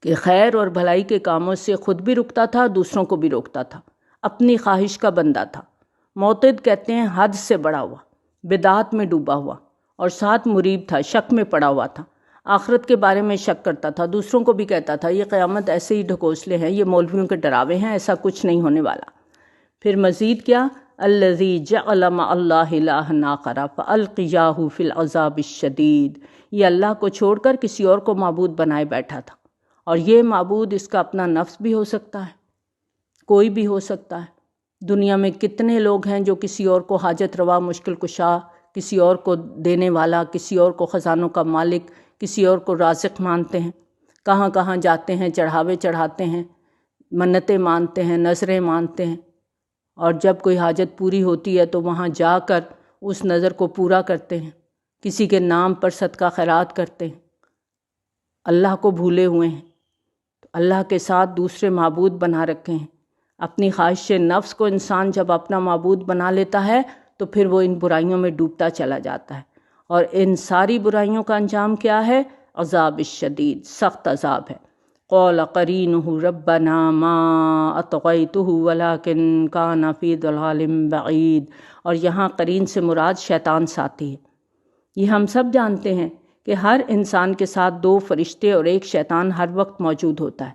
کہ خیر اور بھلائی کے کاموں سے خود بھی رکتا تھا، دوسروں کو بھی روکتا تھا، اپنی خواہش کا بندہ تھا۔ معتد کہتے ہیں حد سے بڑا ہوا، بدعات میں ڈوبا ہوا، اور ساتھ مریب تھا، شک میں پڑا ہوا تھا، آخرت کے بارے میں شک کرتا تھا، دوسروں کو بھی کہتا تھا یہ قیامت ایسے ہی ڈھکوسلے ہیں، یہ مولویوں کے ڈراوے ہیں، ایسا کچھ نہیں ہونے والا۔ پھر مزید کیا؟ الذی جعل مع اللہ الہا آخر فالقیاہ فی العذاب الشدید، یہ اللہ کو چھوڑ کر کسی اور کو معبود بنائے بیٹھا تھا، اور یہ معبود اس کا اپنا نفس بھی ہو سکتا ہے، کوئی بھی ہو سکتا ہے۔ دنیا میں کتنے لوگ ہیں جو کسی اور کو حاجت روا، مشکل کشا، کسی اور کو دینے والا، کسی اور کو خزانوں کا مالک، کسی اور کو رازق مانتے ہیں، کہاں کہاں جاتے ہیں، چڑھاوے چڑھاتے ہیں، منتیں مانتے ہیں، نذریں مانتے ہیں، اور جب کوئی حاجت پوری ہوتی ہے تو وہاں جا کر اس نظر کو پورا کرتے ہیں، کسی کے نام پر صدقہ خیرات کرتے ہیں، اللہ کو بھولے ہوئے ہیں، تو اللہ کے ساتھ دوسرے معبود بنا رکھے ہیں۔ اپنی خواہش نفس کو انسان جب اپنا معبود بنا لیتا ہے تو پھر وہ ان برائیوں میں ڈوبتا چلا جاتا ہے، اور ان ساری برائیوں کا انجام کیا ہے؟ عذاب الشدید، سخت عذاب ہے۔ قال قرینہ ربنا ما اطغیتہ ولکن کان فی ضلال بعید، اور یہاں قرین سے مراد شیطان ساتھی ہے۔ یہ ہم سب جانتے ہیں کہ ہر انسان کے ساتھ دو فرشتے اور ایک شیطان ہر وقت موجود ہوتا ہے،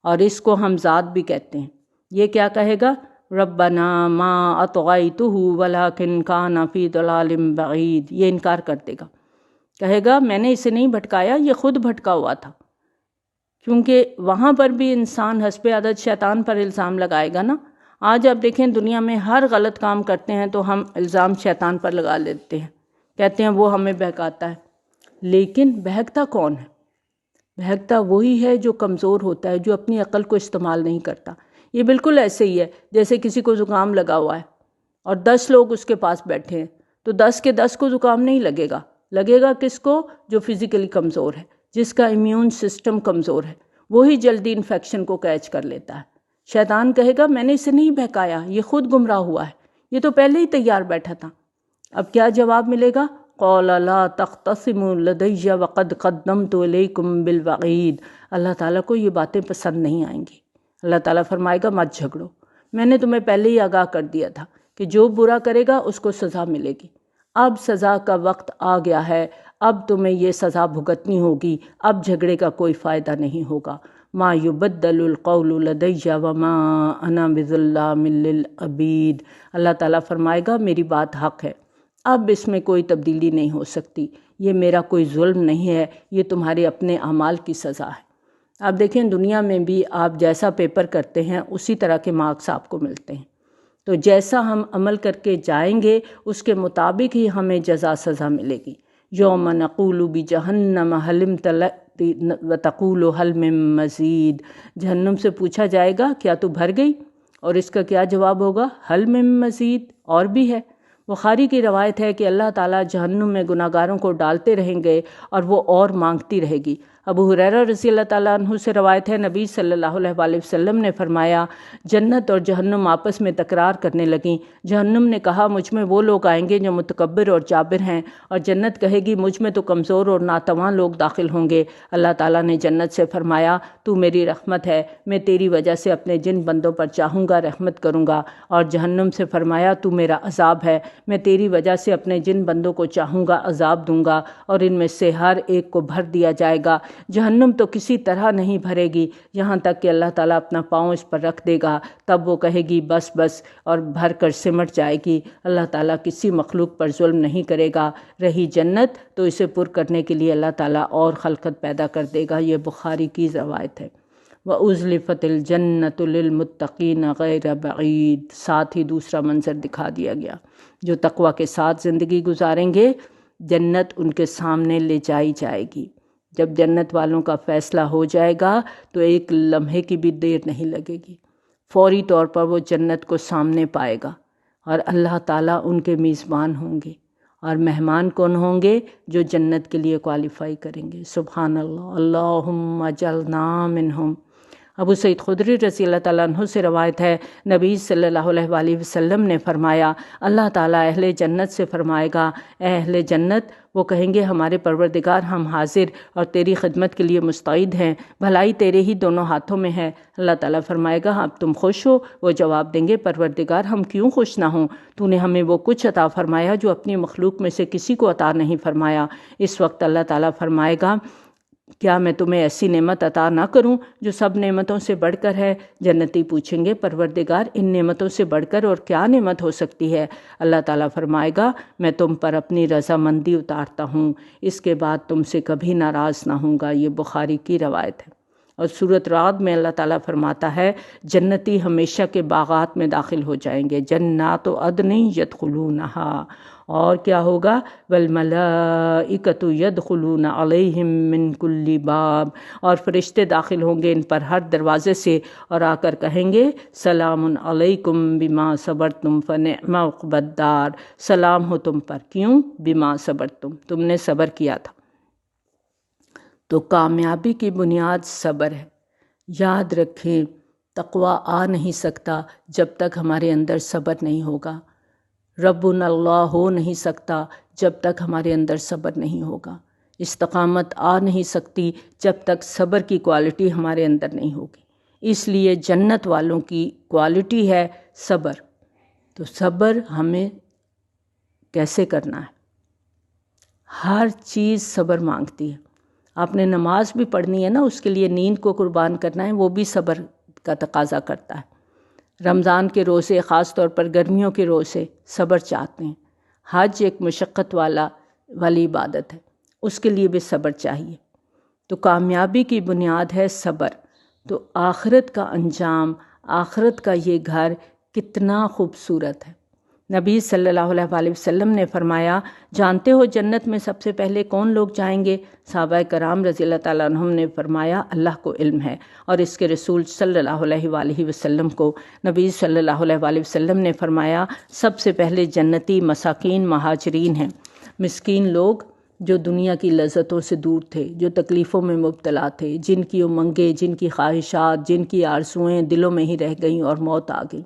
اور اس کو ہم ذات بھی کہتے ہیں۔ یہ کیا کہے گا؟ ربنا ما اطغیتہ ولکن کان فی ضلال بعید، یہ انکار کر دے گا، کہے گا میں نے اسے نہیں بھٹکایا، یہ خود بھٹکا ہوا تھا، کیونکہ وہاں پر بھی انسان حسب عدد شیطان پر الزام لگائے گا نا۔ آج آپ دیکھیں دنیا میں ہر غلط کام کرتے ہیں تو ہم الزام شیطان پر لگا لیتے ہیں، کہتے ہیں وہ ہمیں بہکاتا ہے، لیکن بہکتا کون ہے؟ بہکتا وہی ہے جو کمزور ہوتا ہے، جو اپنی عقل کو استعمال نہیں کرتا۔ یہ بالکل ایسے ہی ہے جیسے کسی کو زکام لگا ہوا ہے اور 10 لوگ اس کے پاس بیٹھے ہیں، تو 10 کے 10 کو زکام نہیں لگے گا، لگے گا کس کو؟ جو فزیکلی کمزور ہے، جس کا امیون سسٹم کمزور ہے، وہی جلدی انفیکشن کو کیچ کر لیتا ہے۔ شیطان کہے گا میں نے اسے نہیں بہکایا، یہ خود گمراہ ہوا ہے، یہ تو پہلے ہی تیار بیٹھا تھا۔ اب کیا جواب ملے گا؟ قال لا تختصموا لدی وقد قدمت الیکم بالوعید، اللہ تعالیٰ کو یہ باتیں پسند نہیں آئیں گی۔ اللہ تعالیٰ فرمائے گا مت جھگڑو، میں نے تمہیں پہلے ہی آگاہ کر دیا تھا کہ جو برا کرے گا اس کو سزا ملے گی۔ اب سزا کا وقت آ گیا ہے، اب تمہیں یہ سزا بھگتنی ہوگی، اب جھگڑے کا کوئی فائدہ نہیں ہوگا۔ ما یبدل القول لدی وما انا بظلام للعبید، اللہ تعالیٰ فرمائے گا میری بات حق ہے، اب اس میں کوئی تبدیلی نہیں ہو سکتی، یہ میرا کوئی ظلم نہیں ہے، یہ تمہارے اپنے اعمال کی سزا ہے۔ آپ دیکھیں دنیا میں بھی آپ جیسا پیپر کرتے ہیں اسی طرح کے مارکس آپ کو ملتے ہیں، تو جیسا ہم عمل کر کے جائیں گے اس کے مطابق ہی ہمیں جزا سزا ملے گی۔ یوم نقول بجہنم حل امتلأت وتقول حل من مزید، جہنم سے پوچھا جائے گا کیا تو بھر گئی، اور اس کا کیا جواب ہوگا، حل من مزید، اور بھی ہے۔ بخاری کی روایت ہے کہ اللہ تعالیٰ جہنم میں گناہگاروں کو ڈالتے رہیں گے اور وہ اور مانگتی رہے گی۔ ابو ہریرہ رضی اللہ تعالیٰ عنہ سے روایت ہے، نبی صلی اللہ علیہ وآلہ وسلم نے فرمایا جنت اور جہنم آپس میں تکرار کرنے لگیں۔ جہنم نے کہا مجھ میں وہ لوگ آئیں گے جو متکبر اور جابر ہیں، اور جنت کہے گی مجھ میں تو کمزور اور ناتواں لوگ داخل ہوں گے۔ اللہ تعالیٰ نے جنت سے فرمایا تو میری رحمت ہے، میں تیری وجہ سے اپنے جن بندوں پر چاہوں گا رحمت کروں گا، اور جہنم سے فرمایا تو میرا عذاب ہے، میں تیری وجہ سے اپنے جن بندوں کو چاہوں گا عذاب دوں گا، اور ان میں سے ہر ایک کو بھر دیا جائے گا۔ جہنم تو کسی طرح نہیں بھرے گی یہاں تک کہ اللہ تعالیٰ اپنا پاؤں اس پر رکھ دے گا، تب وہ کہے گی بس بس، اور بھر کر سمٹ جائے گی۔ اللہ تعالیٰ کسی مخلوق پر ظلم نہیں کرے گا۔ رہی جنت تو اسے پر کرنے کے لیے اللہ تعالیٰ اور خلقت پیدا کر دے گا۔ یہ بخاری کی روایت ہے۔ وَأُزْلِفَتِ الْجَنَّةُ لِلْمُتَّقِينَ غَيْرَ بَعِيدٍ، ساتھ ہی دوسرا منظر دکھا دیا گیا، جو تقوی کے ساتھ زندگی گزاریں گے جنت ان کے سامنے لے جائی جائے گی۔ جب جنت والوں کا فیصلہ ہو جائے گا تو ایک لمحے کی بھی دیر نہیں لگے گی، فوری طور پر وہ جنت کو سامنے پائے گا، اور اللہ تعالیٰ ان کے میزبان ہوں گے۔ اور مہمان کون ہوں گے؟ جو جنت کے لیے کوالیفائی کریں گے۔ سبحان اللہ، اللہم اجعلنا منہم۔ ابو سعید خدری رضی اللہ تعالیٰ عنہ سے روایت ہے، نبی صلی اللہ علیہ وآلہ وسلم نے فرمایا اللہ تعالیٰ اہل جنت سے فرمائے گا اے اہل جنت، وہ کہیں گے ہمارے پروردگار ہم حاضر اور تیری خدمت کے لیے مستعد ہیں، بھلائی تیرے ہی دونوں ہاتھوں میں ہے۔ اللہ تعالیٰ فرمائے گا اب تم خوش ہو؟ وہ جواب دیں گے پروردگار ہم کیوں خوش نہ ہوں، تو نے ہمیں وہ کچھ عطا فرمایا جو اپنی مخلوق میں سے کسی کو عطا نہیں فرمایا۔ اس وقت اللہ تعالیٰ فرمائے گا کیا میں تمہیں ایسی نعمت عطا نہ کروں جو سب نعمتوں سے بڑھ کر ہے؟ جنتی پوچھیں گے پروردگار ان نعمتوں سے بڑھ کر اور کیا نعمت ہو سکتی ہے؟ اللہ تعالیٰ فرمائے گا میں تم پر اپنی رضامندی اتارتا ہوں، اس کے بعد تم سے کبھی ناراض نہ ہوں گا۔ یہ بخاری کی روایت ہے۔ اور سورۃ رعد میں اللہ تعالیٰ فرماتا ہے جنتی ہمیشہ کے باغات میں داخل ہو جائیں گے، جنات عدن یدخلونہا، اور کیا ہوگا والملائکۃ یدخلون علیہم من کل باب، اور فرشتے داخل ہوں گے ان پر ہر دروازے سے، اور آ کر کہیں گے سلام علیکم بما صبرتم فنعم عقبی الدار، سلام ہو تم پر، کیوں؟ بما صبرتم، تم نے صبر کیا تھا۔ تو کامیابی کی بنیاد صبر ہے۔ یاد رکھیں تقویٰ آ نہیں سکتا جب تک ہمارے اندر صبر نہیں ہوگا، ربنا اللہ ہو نہیں سکتا جب تک ہمارے اندر صبر نہیں ہوگا، استقامت آ نہیں سکتی جب تک صبر کی کوالٹی ہمارے اندر نہیں ہوگی۔ اس لیے جنت والوں کی کوالٹی ہے صبر۔ تو صبر ہمیں کیسے کرنا ہے؟ ہر چیز صبر مانگتی ہے۔ آپ نے نماز بھی پڑھنی ہے نا، اس کے لیے نیند کو قربان کرنا ہے، وہ بھی صبر کا تقاضا کرتا ہے۔ رمضان کے روزے، خاص طور پر گرمیوں کے روزے، صبر چاہتے ہیں۔ حج ایک مشقت والی عبادت ہے، اس کے لیے بھی صبر چاہیے۔ تو کامیابی کی بنیاد ہے صبر۔ تو آخرت کا انجام، آخرت کا یہ گھر کتنا خوبصورت ہے۔ نبی صلی اللہ علیہ وآلہ وسلم نے فرمایا جانتے ہو جنت میں سب سے پہلے کون لوگ جائیں گے؟ صحابہ کرام رضی اللہ تعالیٰ عنہم نے فرمایا اللہ کو علم ہے اور اس کے رسول صلی اللہ علیہ وآلہ وسلم کو۔ نبی صلی اللہ علیہ وآلہ وسلم نے فرمایا سب سے پہلے جنتی مساکین مہاجرین ہیں، مسکین لوگ جو دنیا کی لذتوں سے دور تھے، جو تکلیفوں میں مبتلا تھے، جن کی امنگیں، جن کی خواہشات، جن کی آرزوئیں دلوں میں ہی رہ گئیں اور موت آ گئی،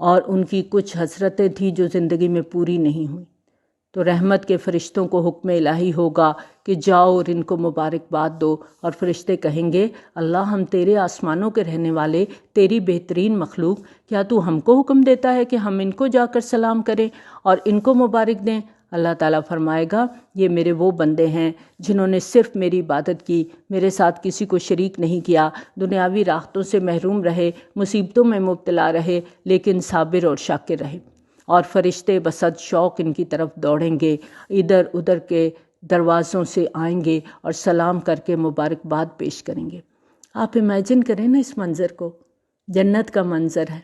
اور ان کی کچھ حسرتیں تھیں جو زندگی میں پوری نہیں ہوئیں۔ تو رحمت کے فرشتوں کو حکم الہی ہوگا کہ جاؤ اور ان کو مبارکباد دو، اور فرشتے کہیں گے اللہ ہم تیرے آسمانوں کے رہنے والے، تیری بہترین مخلوق، کیا تو ہم کو حکم دیتا ہے کہ ہم ان کو جا کر سلام کریں اور ان کو مبارک دیں؟ اللہ تعالیٰ فرمائے گا یہ میرے وہ بندے ہیں جنہوں نے صرف میری عبادت کی، میرے ساتھ کسی کو شریک نہیں کیا، دنیاوی راحتوں سے محروم رہے، مصیبتوں میں مبتلا رہے، لیکن صابر اور شاکر رہے۔ اور فرشتے بصد شوق ان کی طرف دوڑیں گے، ادھر ادھر کے دروازوں سے آئیں گے اور سلام کر کے مبارکباد پیش کریں گے۔ آپ امیجن کریں نا اس منظر کو، جنت کا منظر ہے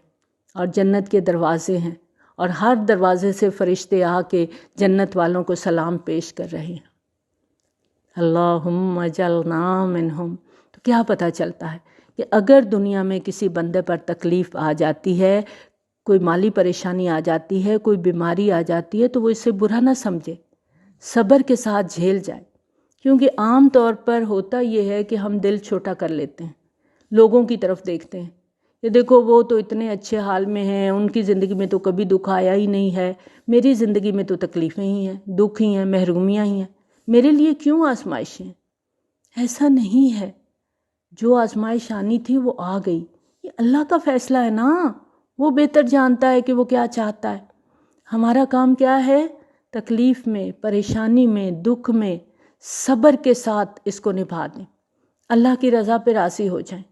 اور جنت کے دروازے ہیں اور ہر دروازے سے فرشتے آ کے جنت والوں کو سلام پیش کر رہے ہیں، اللہم اجعلنا منہم۔ تو کیا پتہ چلتا ہے کہ اگر دنیا میں کسی بندے پر تکلیف آ جاتی ہے، کوئی مالی پریشانی آ جاتی ہے، کوئی بیماری آ جاتی ہے، تو وہ اس سے برا نہ سمجھے، صبر کے ساتھ جھیل جائے۔ کیونکہ عام طور پر ہوتا یہ ہے کہ ہم دل چھوٹا کر لیتے ہیں، لوگوں کی طرف دیکھتے ہیں کہ دیکھو وہ تو اتنے اچھے حال میں ہیں، ان کی زندگی میں تو کبھی دکھ آیا ہی نہیں ہے، میری زندگی میں تو تکلیفیں ہی ہیں، دکھ ہی ہیں، محرومیاں ہی ہیں، میرے لیے کیوں آزمائشیں ہیں؟ ایسا نہیں ہے، جو آزمائش آنی تھی وہ آ گئی، یہ اللہ کا فیصلہ ہے نا، وہ بہتر جانتا ہے کہ وہ کیا چاہتا ہے۔ ہمارا کام کیا ہے؟ تکلیف میں، پریشانی میں، دکھ میں صبر کے ساتھ اس کو نبھا دیں، اللہ کی رضا پہ راضی ہو جائیں،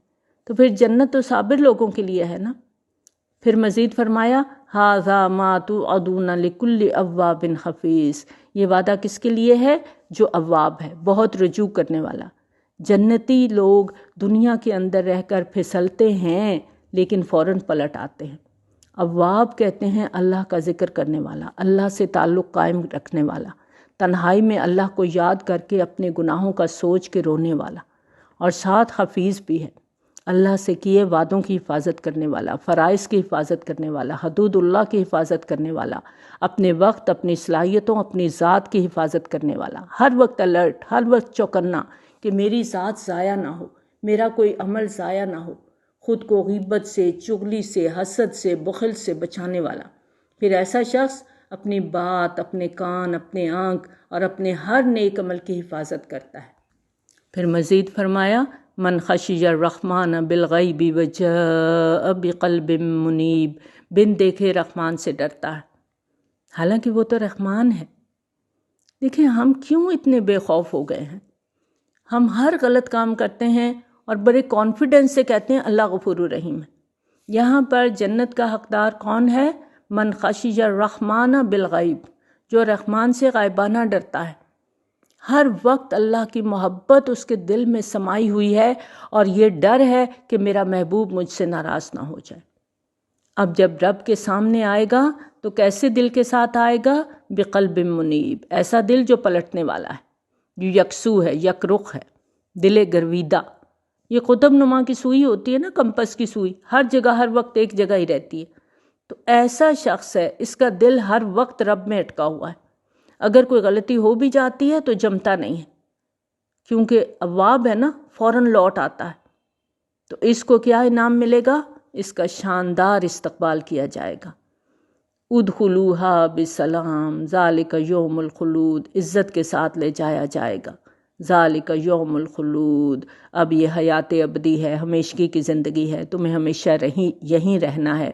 تو پھر جنت تو صابر لوگوں کے لیے ہے نا۔ پھر مزید فرمایا ھذا ما توعدون لکل اواب حفیظ، یہ وعدہ کس کے لیے ہے؟ جو اواب ہے، بہت رجوع کرنے والا۔ جنتی لوگ دنیا کے اندر رہ کر پھسلتے ہیں لیکن فوراً پلٹ آتے ہیں۔ اواب کہتے ہیں اللہ کا ذکر کرنے والا، اللہ سے تعلق قائم رکھنے والا، تنہائی میں اللہ کو یاد کر کے اپنے گناہوں کا سوچ کے رونے والا، اور ساتھ حفیظ بھی ہے، اللہ سے کیے وعدوں کی حفاظت کرنے والا، فرائض کی حفاظت کرنے والا، حدود اللہ کی حفاظت کرنے والا، اپنے وقت، اپنی صلاحیتوں، اپنی ذات کی حفاظت کرنے والا، ہر وقت الرٹ، ہر وقت چوکنا کہ میری ذات ضائع نہ ہو، میرا کوئی عمل ضائع نہ ہو، خود کو غیبت سے، چغلی سے، حسد سے، بخل سے بچانے والا۔ پھر ایسا شخص اپنی بات، اپنے کان، اپنے آنکھ اور اپنے ہر نیک عمل کی حفاظت کرتا ہے۔ پھر مزید فرمایا من خشی الرحمن بالغیب وجاء بقلب منیب، بن دیکھے رحمان سے ڈرتا ہے، حالانکہ وہ تو رحمان ہے۔ دیکھیں ہم کیوں اتنے بے خوف ہو گئے ہیں؟ ہم ہر غلط کام کرتے ہیں اور بڑے کانفیڈنس سے کہتے ہیں اللہ غفور الرحیم ہے۔ یہاں پر جنت کا حقدار کون ہے؟ من خشی الرحمن بالغیب، جو رحمان سے غائبانہ ڈرتا ہے، ہر وقت اللہ کی محبت اس کے دل میں سمائی ہوئی ہے اور یہ ڈر ہے کہ میرا محبوب مجھ سے ناراض نہ ہو جائے۔ اب جب رب کے سامنے آئے گا تو کیسے دل کے ساتھ آئے گا؟ بقلب منیب، ایسا دل جو پلٹنے والا ہے، جو یکسو ہے، یک رخ ہے، دل گرویدہ۔ یہ قطب نما کی سوئی ہوتی ہے نا، کمپس کی سوئی، ہر جگہ ہر وقت ایک جگہ ہی رہتی ہے، تو ایسا شخص ہے، اس کا دل ہر وقت رب میں اٹکا ہوا ہے، اگر کوئی غلطی ہو بھی جاتی ہے تو جمتا نہیں ہے، کیونکہ اواب ہے نا، فوراً لوٹ آتا ہے۔ تو اس کو کیا انعام ملے گا؟ اس کا شاندار استقبال کیا جائے گا، ادخلوها بسلام ذالک یوم الخلود، عزت کے ساتھ لے جایا جائے گا، ذالک یوم الخلود، اب یہ حیات ابدی ہے، ہمیشگی کی زندگی ہے، تمہیں ہمیشہ یہیں رہنا ہے۔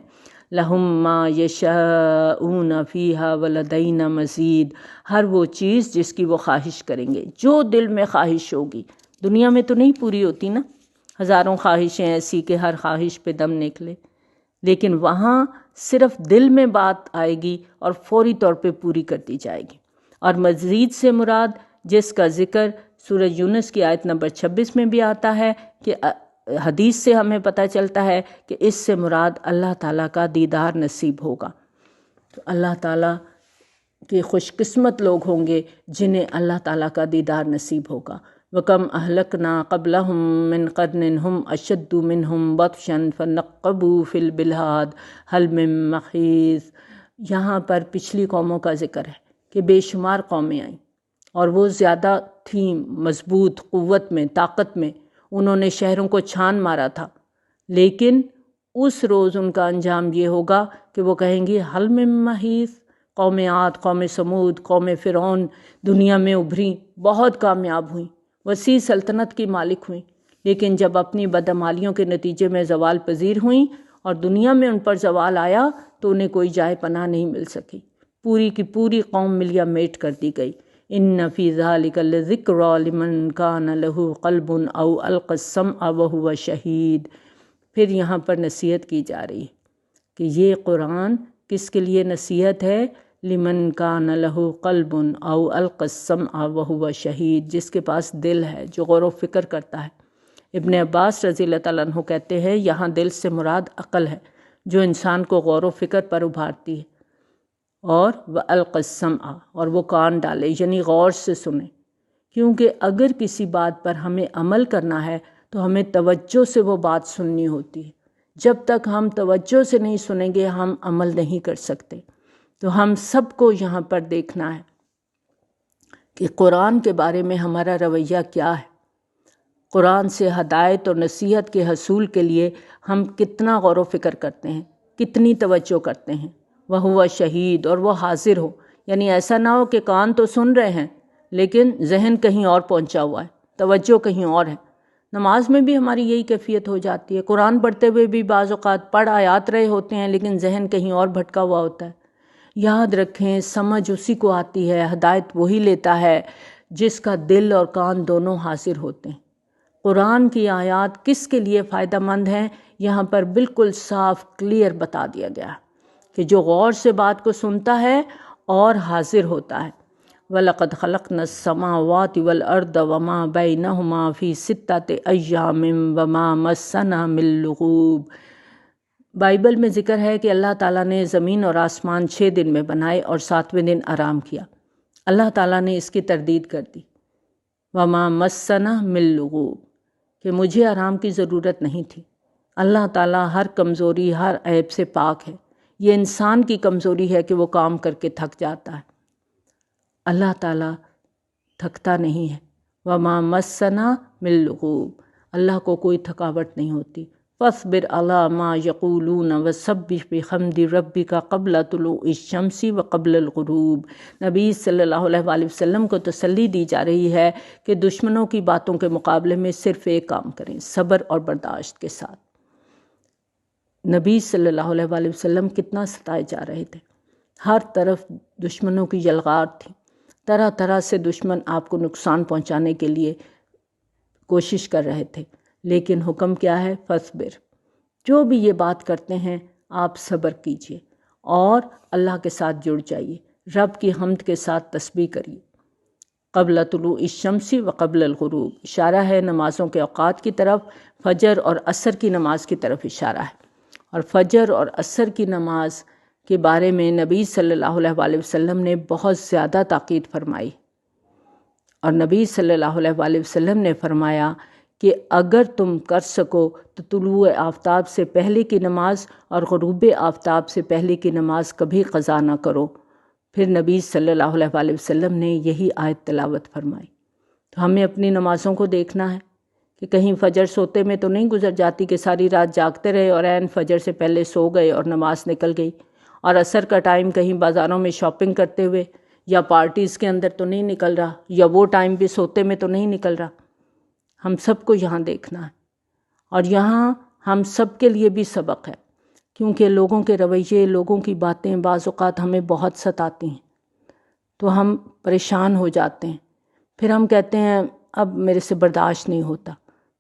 لہم ما یشاءون فیہا ولدینا مزید، ہر وہ چیز جس کی وہ خواہش کریں گے، جو دل میں خواہش ہوگی، دنیا میں تو نہیں پوری ہوتی نا، ہزاروں خواہشیں ایسی کہ ہر خواہش پہ دم نکلے، لیکن وہاں صرف دل میں بات آئے گی اور فوری طور پہ پوری کر دی جائے گی۔ اور مزید سے مراد جس کا ذکر سورہ یونس کی آیت نمبر 26 میں بھی آتا ہے، کہ حدیث سے ہمیں پتہ چلتا ہے کہ اس سے مراد اللہ تعالیٰ کا دیدار نصیب ہوگا۔ تو اللہ تعالیٰ کے خوش قسمت لوگ ہوں گے جنہیں اللہ تعالیٰ کا دیدار نصیب ہوگا۔ وَكَمْ أَهْلَكْنَا قَبْلَهُمْ مِنْ قَرْنٍ هُمْ أَشَدُّ مِنْهُمْ بَطْشًا فَنَقَّبُوا فِي الْبِلَادِ هَلْ مِن مَّحِيصٍ، یہاں پر پچھلی قوموں کا ذکر ہے کہ بے شمار قومیں آئیں اور وہ زیادہ تھیں، مضبوط، قوت میں، طاقت میں، انہوں نے شہروں کو چھان مارا تھا، لیکن اس روز ان کا انجام یہ ہوگا کہ وہ کہیں گی هَلْ مِن مَّحِيصٍ۔ قوم عاد، قوم سمود، قوم فرعون دنیا میں ابھریں، بہت کامیاب ہوئیں، وسیع سلطنت کی مالک ہوئیں، لیکن جب اپنی بدعمالیوں کے نتیجے میں زوال پذیر ہوئیں اور دنیا میں ان پر زوال آیا تو انہیں کوئی جائے پناہ نہیں مل سکی۔ پوری کی پوری قوم ملیا میٹ کر دی گئی۔ ان فی ذالک لذکریٰ لمن کان لہ قلب او القی السمع وہو شہید۔ پھر یہاں پر نصیحت کی جا رہی ہے کہ یہ قرآن کس کے لیے نصیحت ہے؟ لمن کان لہ قلب او القی السمع وہو شہید، جس کے پاس دل ہے، جو غور و فکر کرتا ہے۔ ابن عباس رضی اللہ تعالیٰ عنہ کہتے ہیں یہاں دل سے مراد عقل ہے، جو انسان کو غور و فکر پر ابھارتی ہے، اور وَأَلْقَ السَّمْعَ، اور وہ کان ڈالے، یعنی غور سے سنیں، کیونکہ اگر کسی بات پر ہمیں عمل کرنا ہے تو ہمیں توجہ سے وہ بات سننی ہوتی ہے۔ جب تک ہم توجہ سے نہیں سنیں گے ہم عمل نہیں کر سکتے۔ تو ہم سب کو یہاں پر دیکھنا ہے کہ قرآن کے بارے میں ہمارا رویہ کیا ہے، قرآن سے ہدایت اور نصیحت کے حصول کے لیے ہم کتنا غور و فکر کرتے ہیں، کتنی توجہ کرتے ہیں۔ وہو شہید، اور وہ حاضر ہو، یعنی ایسا نہ ہو کہ کان تو سن رہے ہیں لیکن ذہن کہیں اور پہنچا ہوا ہے، توجہ کہیں اور ہے۔ نماز میں بھی ہماری یہی کیفیت ہو جاتی ہے، قرآن پڑھتے ہوئے بھی بعض اوقات پڑھ آیات رہے ہوتے ہیں لیکن ذہن کہیں اور بھٹکا ہوا ہوتا ہے۔ یاد رکھیں سمجھ اسی کو آتی ہے، ہدایت وہی لیتا ہے جس کا دل اور کان دونوں حاضر ہوتے ہیں۔ قرآن کی آیات کس کے لیے فائدہ مند ہیں، یہاں پر بالکل صاف کلیئر بتا دیا گیا ہے کہ جو غور سے بات کو سنتا ہے اور حاضر ہوتا ہے۔ وَلَقَدْ خَلَقْنَا السَّمَاوَاتِ وَالْأَرْضَ وَمَا بَيْنَهُمَا فِي سِتَّةِ أَيَّامٍ وَمَا مَسَّنَا مِن لُغُوبٍ۔ بائبل میں ذکر ہے کہ اللہ تعالیٰ نے زمین اور آسمان 6 دن میں بنائے اور 7ویں دن آرام کیا۔ اللہ تعالیٰ نے اس کی تردید کر دی، وَمَا مَسَّنَا مِن لُغُوبٍ، کہ مجھے آرام کی ضرورت نہیں تھی۔ اللہ تعالیٰ ہر کمزوری، ہر عیب سے پاک ہے۔ یہ انسان کی کمزوری ہے کہ وہ کام کر کے تھک جاتا ہے، اللہ تعالیٰ تھکتا نہیں ہے۔ وَمَا مَسَّنَا مِن لُغُوبٍ، اللہ کو کوئی تھکاوٹ نہیں ہوتی۔ فَاصْبِرْ عَلَىٰ مَا يَقُولُونَ وَسَبِّحْ بِحَمْدِ رَبِّكَ قَبْلَ طُلُوعِ الشَّمْسِ وَقَبْلَ الْغُرُوبِ۔ نبی صلی اللہ علیہ وآلہ وسلم کو تسلی دی جا رہی ہے کہ دشمنوں کی باتوں کے مقابلے میں صرف ایک کام کریں، صبر اور برداشت کے ساتھ۔ نبی صلی اللہ علیہ وآلہ وسلم کتنا ستائے جا رہے تھے، ہر طرف دشمنوں کی یلغار تھی، طرح طرح سے دشمن آپ کو نقصان پہنچانے کے لیے کوشش کر رہے تھے، لیکن حکم کیا ہے؟ فَاصْبِرْ، جو بھی یہ بات کرتے ہیں آپ صبر کیجئے اور اللہ کے ساتھ جڑ جائیے، رب کی حمد کے ساتھ تسبیح کریے۔ قبل طلوع الشمس و قبل الغروب، اشارہ ہے نمازوں کے اوقات کی طرف، فجر اور عصر کی نماز کی طرف اشارہ ہے۔ اور فجر اور عصر کی نماز کے بارے میں نبی صلی اللہ علیہ وآلہ وسلم نے بہت زیادہ تاکید فرمائی، اور نبی صلی اللہ علیہ وآلہ وسلم نے فرمایا کہ اگر تم کر سکو تو طلوع آفتاب سے پہلے کی نماز اور غروب آفتاب سے پہلے کی نماز کبھی قضا نہ کرو۔ پھر نبی صلی اللہ علیہ وآلہ وسلم نے یہی آیت تلاوت فرمائی۔ تو ہمیں اپنی نمازوں کو دیکھنا ہے کہ کہیں فجر سوتے میں تو نہیں گزر جاتی کہ ساری رات جاگتے رہے اور عین فجر سے پہلے سو گئے اور نماز نکل گئی، اور عصر کا ٹائم کہیں بازاروں میں شاپنگ کرتے ہوئے یا پارٹیز کے اندر تو نہیں نکل رہا، یا وہ ٹائم بھی سوتے میں تو نہیں نکل رہا۔ ہم سب کو یہاں دیکھنا ہے، اور یہاں ہم سب کے لیے بھی سبق ہے، کیونکہ لوگوں کے رویے، لوگوں کی باتیں بعض اوقات ہمیں بہت ستاتی ہیں، تو ہم پریشان ہو جاتے ہیں، پھر ہم کہتے ہیں اب میرے سے برداشت نہیں ہوتا۔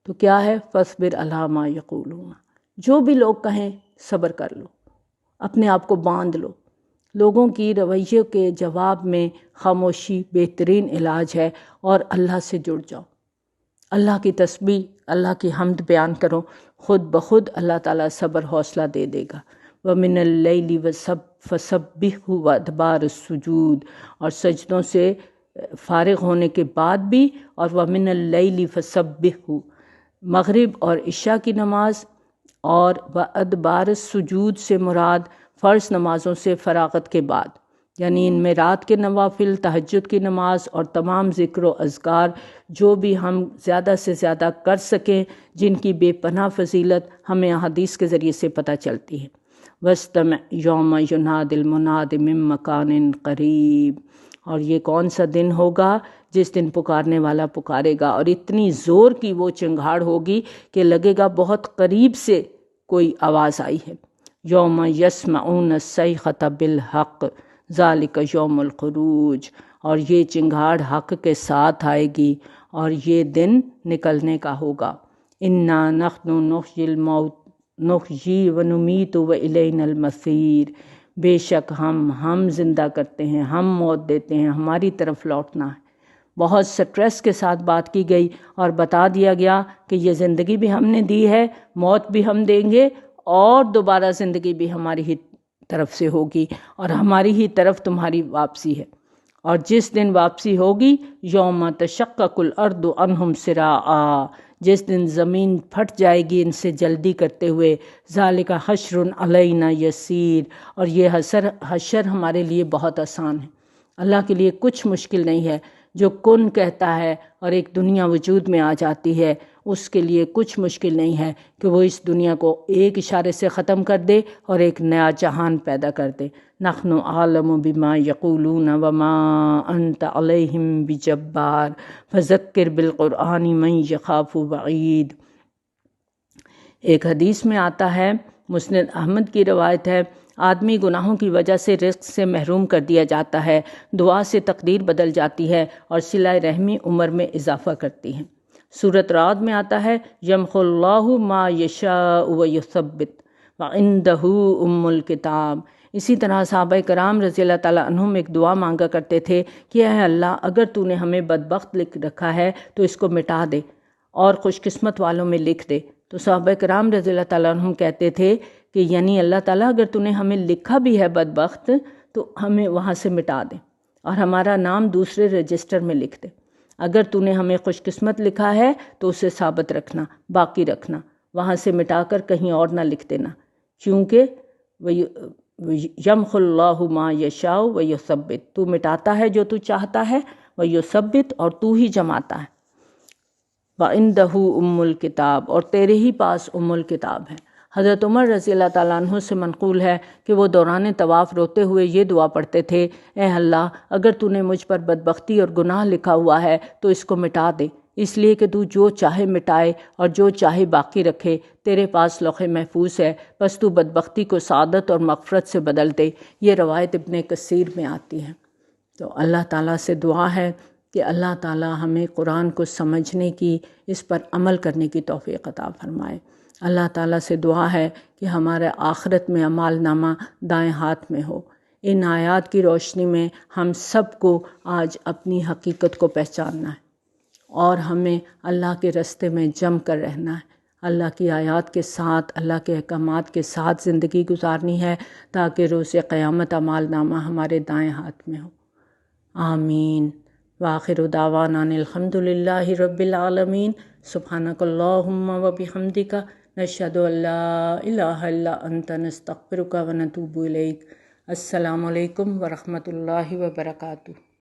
تو کیا ہے؟ فَاصْبِرْ عَلَىٰ مَا يَقُولُونَ، جو بھی لوگ کہیں صبر کر لو، اپنے آپ کو باندھ لو۔ لوگوں کی رویے کے جواب میں خاموشی بہترین علاج ہے، اور اللہ سے جڑ جاؤ، اللہ کی تسبیح، اللہ کی حمد بیان کرو، خود بخود اللہ تعالیٰ صبر حوصلہ دے دے گا۔ وَمِنَ اللَّيْلِ فَسَبِّحْهُ وَأَدْبَارَ السُّجُودِ، اور سجدوں سے فارغ ہونے کے بعد بھی، اور وَمِنَ اللَّيْلِ فَسَبِّحْهُ، مغرب اور عشاء کی نماز، اور وَأَدْبَارَ السُّجُود سے مراد فرض نمازوں سے فراغت کے بعد، یعنی ان میں رات کے نوافل، تہجد کی نماز اور تمام ذکر و اذکار جو بھی ہم زیادہ سے زیادہ کر سکیں، جن کی بے پناہ فضیلت ہمیں احادیث کے ذریعے سے پتہ چلتی ہے۔ وَاسْتَمِعْ يَوْمَ يُنَادِ الْمُنَادِ مِن مَّكَانٍ قَرِيبٍ، اور یہ کون سا دن ہوگا جس دن پکارنے والا پکارے گا، اور اتنی زور کی وہ چنگھاڑ ہوگی کہ لگے گا بہت قریب سے کوئی آواز آئی ہے۔ یوم یسمعون الصیحۃ بالحق، ذالک یوم الخروج، اور یہ چنگھاڑ حق کے ساتھ آئے گی اور یہ دن نکلنے کا ہوگا۔ انا نحن نحیی و نمیت و الینا المصیر، بے شک ہم زندہ کرتے ہیں، ہم موت دیتے ہیں، ہماری طرف لوٹنا ہے۔ بہت سٹریس کے ساتھ بات کی گئی اور بتا دیا گیا کہ یہ زندگی بھی ہم نے دی ہے، موت بھی ہم دیں گے، اور دوبارہ زندگی بھی ہماری ہی طرف سے ہوگی اور ہماری ہی طرف تمہاری واپسی ہے۔ اور جس دن واپسی ہوگی، یوم تشقق الارض عنہم سراعا، جس دن زمین پھٹ جائے گی ان سے جلدی کرتے ہوئے، ذالک حشر علینا یسیر، اور یہ حشر ہمارے لیے بہت آسان ہے، اللہ کے لیے کچھ مشکل نہیں ہے۔ جو کن کہتا ہے اور ایک دنیا وجود میں آ جاتی ہے، اس کے لیے کچھ مشکل نہیں ہے کہ وہ اس دنیا کو ایک اشارے سے ختم کر دے اور ایک نیا جہان پیدا کر دے۔ نحن اعلم بما یقولون وما انت علیہم بجبار فذکر بالقرآن من یخاف وعید۔ ایک حدیث میں آتا ہے، مسند احمد کی روایت ہے، آدمی گناہوں کی وجہ سے رزق سے محروم کر دیا جاتا ہے، دعا سے تقدیر بدل جاتی ہے اور صلہ رحمی عمر میں اضافہ کرتی ہے۔ سورۃ رعد میں آتا ہے، یمحو اللہ ما یشاء ویثبت وعندہ ام الکتاب۔ اسی طرح صحابہ کرام رضی اللہ تعالیٰ عنہم ایک دعا مانگا کرتے تھے کہ اے اللہ، اگر تو نے ہمیں بدبخت لکھ رکھا ہے تو اس کو مٹا دے اور خوش قسمت والوں میں لکھ دے۔ تو صحابہ کرام رضی اللہ تعالیٰ عنہم کہتے تھے کہ یعنی اللہ تعالیٰ اگر تو نے ہمیں لکھا بھی ہے بدبخت تو ہمیں وہاں سے مٹا دے اور ہمارا نام دوسرے رجسٹر میں لکھ دے۔ اگر تو نے ہمیں خوش قسمت لکھا ہے تو اسے ثابت رکھنا، باقی رکھنا، وہاں سے مٹا کر کہیں اور نہ لکھ دینا، کیونکہ یمحو اللہ ما یشاء ویثبت، تو مٹاتا ہے جو تو چاہتا ہے، ویثبت، اور تو ہی جماتا ہے، وعندہ ام الکتاب، اور تیرے ہی پاس ام الکتاب ہے۔ حضرت عمر رضی اللہ تعالیٰ عنہ سے منقول ہے کہ وہ دوران طواف روتے ہوئے یہ دعا پڑھتے تھے، اے اللہ، اگر تو نے مجھ پر بدبختی اور گناہ لکھا ہوا ہے تو اس کو مٹا دے، اس لیے کہ تو جو چاہے مٹائے اور جو چاہے باقی رکھے، تیرے پاس لوح محفوظ ہے، بس تو بدبختی کو سعادت اور مغفرت سے بدل دے۔ یہ روایت ابن کثیر میں آتی ہے۔ تو اللہ تعالیٰ سے دعا ہے کہ اللہ تعالیٰ ہمیں قرآن کو سمجھنے کی، اس پر عمل کرنے کی توفیق عطا فرمائے۔ اللہ تعالیٰ سے دعا ہے کہ ہمارے آخرت میں اعمال نامہ دائیں ہاتھ میں ہو۔ ان آیات کی روشنی میں ہم سب کو آج اپنی حقیقت کو پہچاننا ہے اور ہمیں اللہ کے راستے میں جم کر رہنا ہے، اللہ کی آیات کے ساتھ، اللہ کے احکامات کے ساتھ زندگی گزارنی ہے تاکہ روز قیامت اعمال نامہ ہمارے دائیں ہاتھ میں ہو۔ آمین۔ وآخر دعوانا ان الحمد للہ رب العالمین۔ سبحانک اللہم وبحمدک، نشہد ان لا الہ الا انت، نستغفرک ونتوب الیک۔ السلام علیکم ورحمۃ اللہ وبرکاتہ۔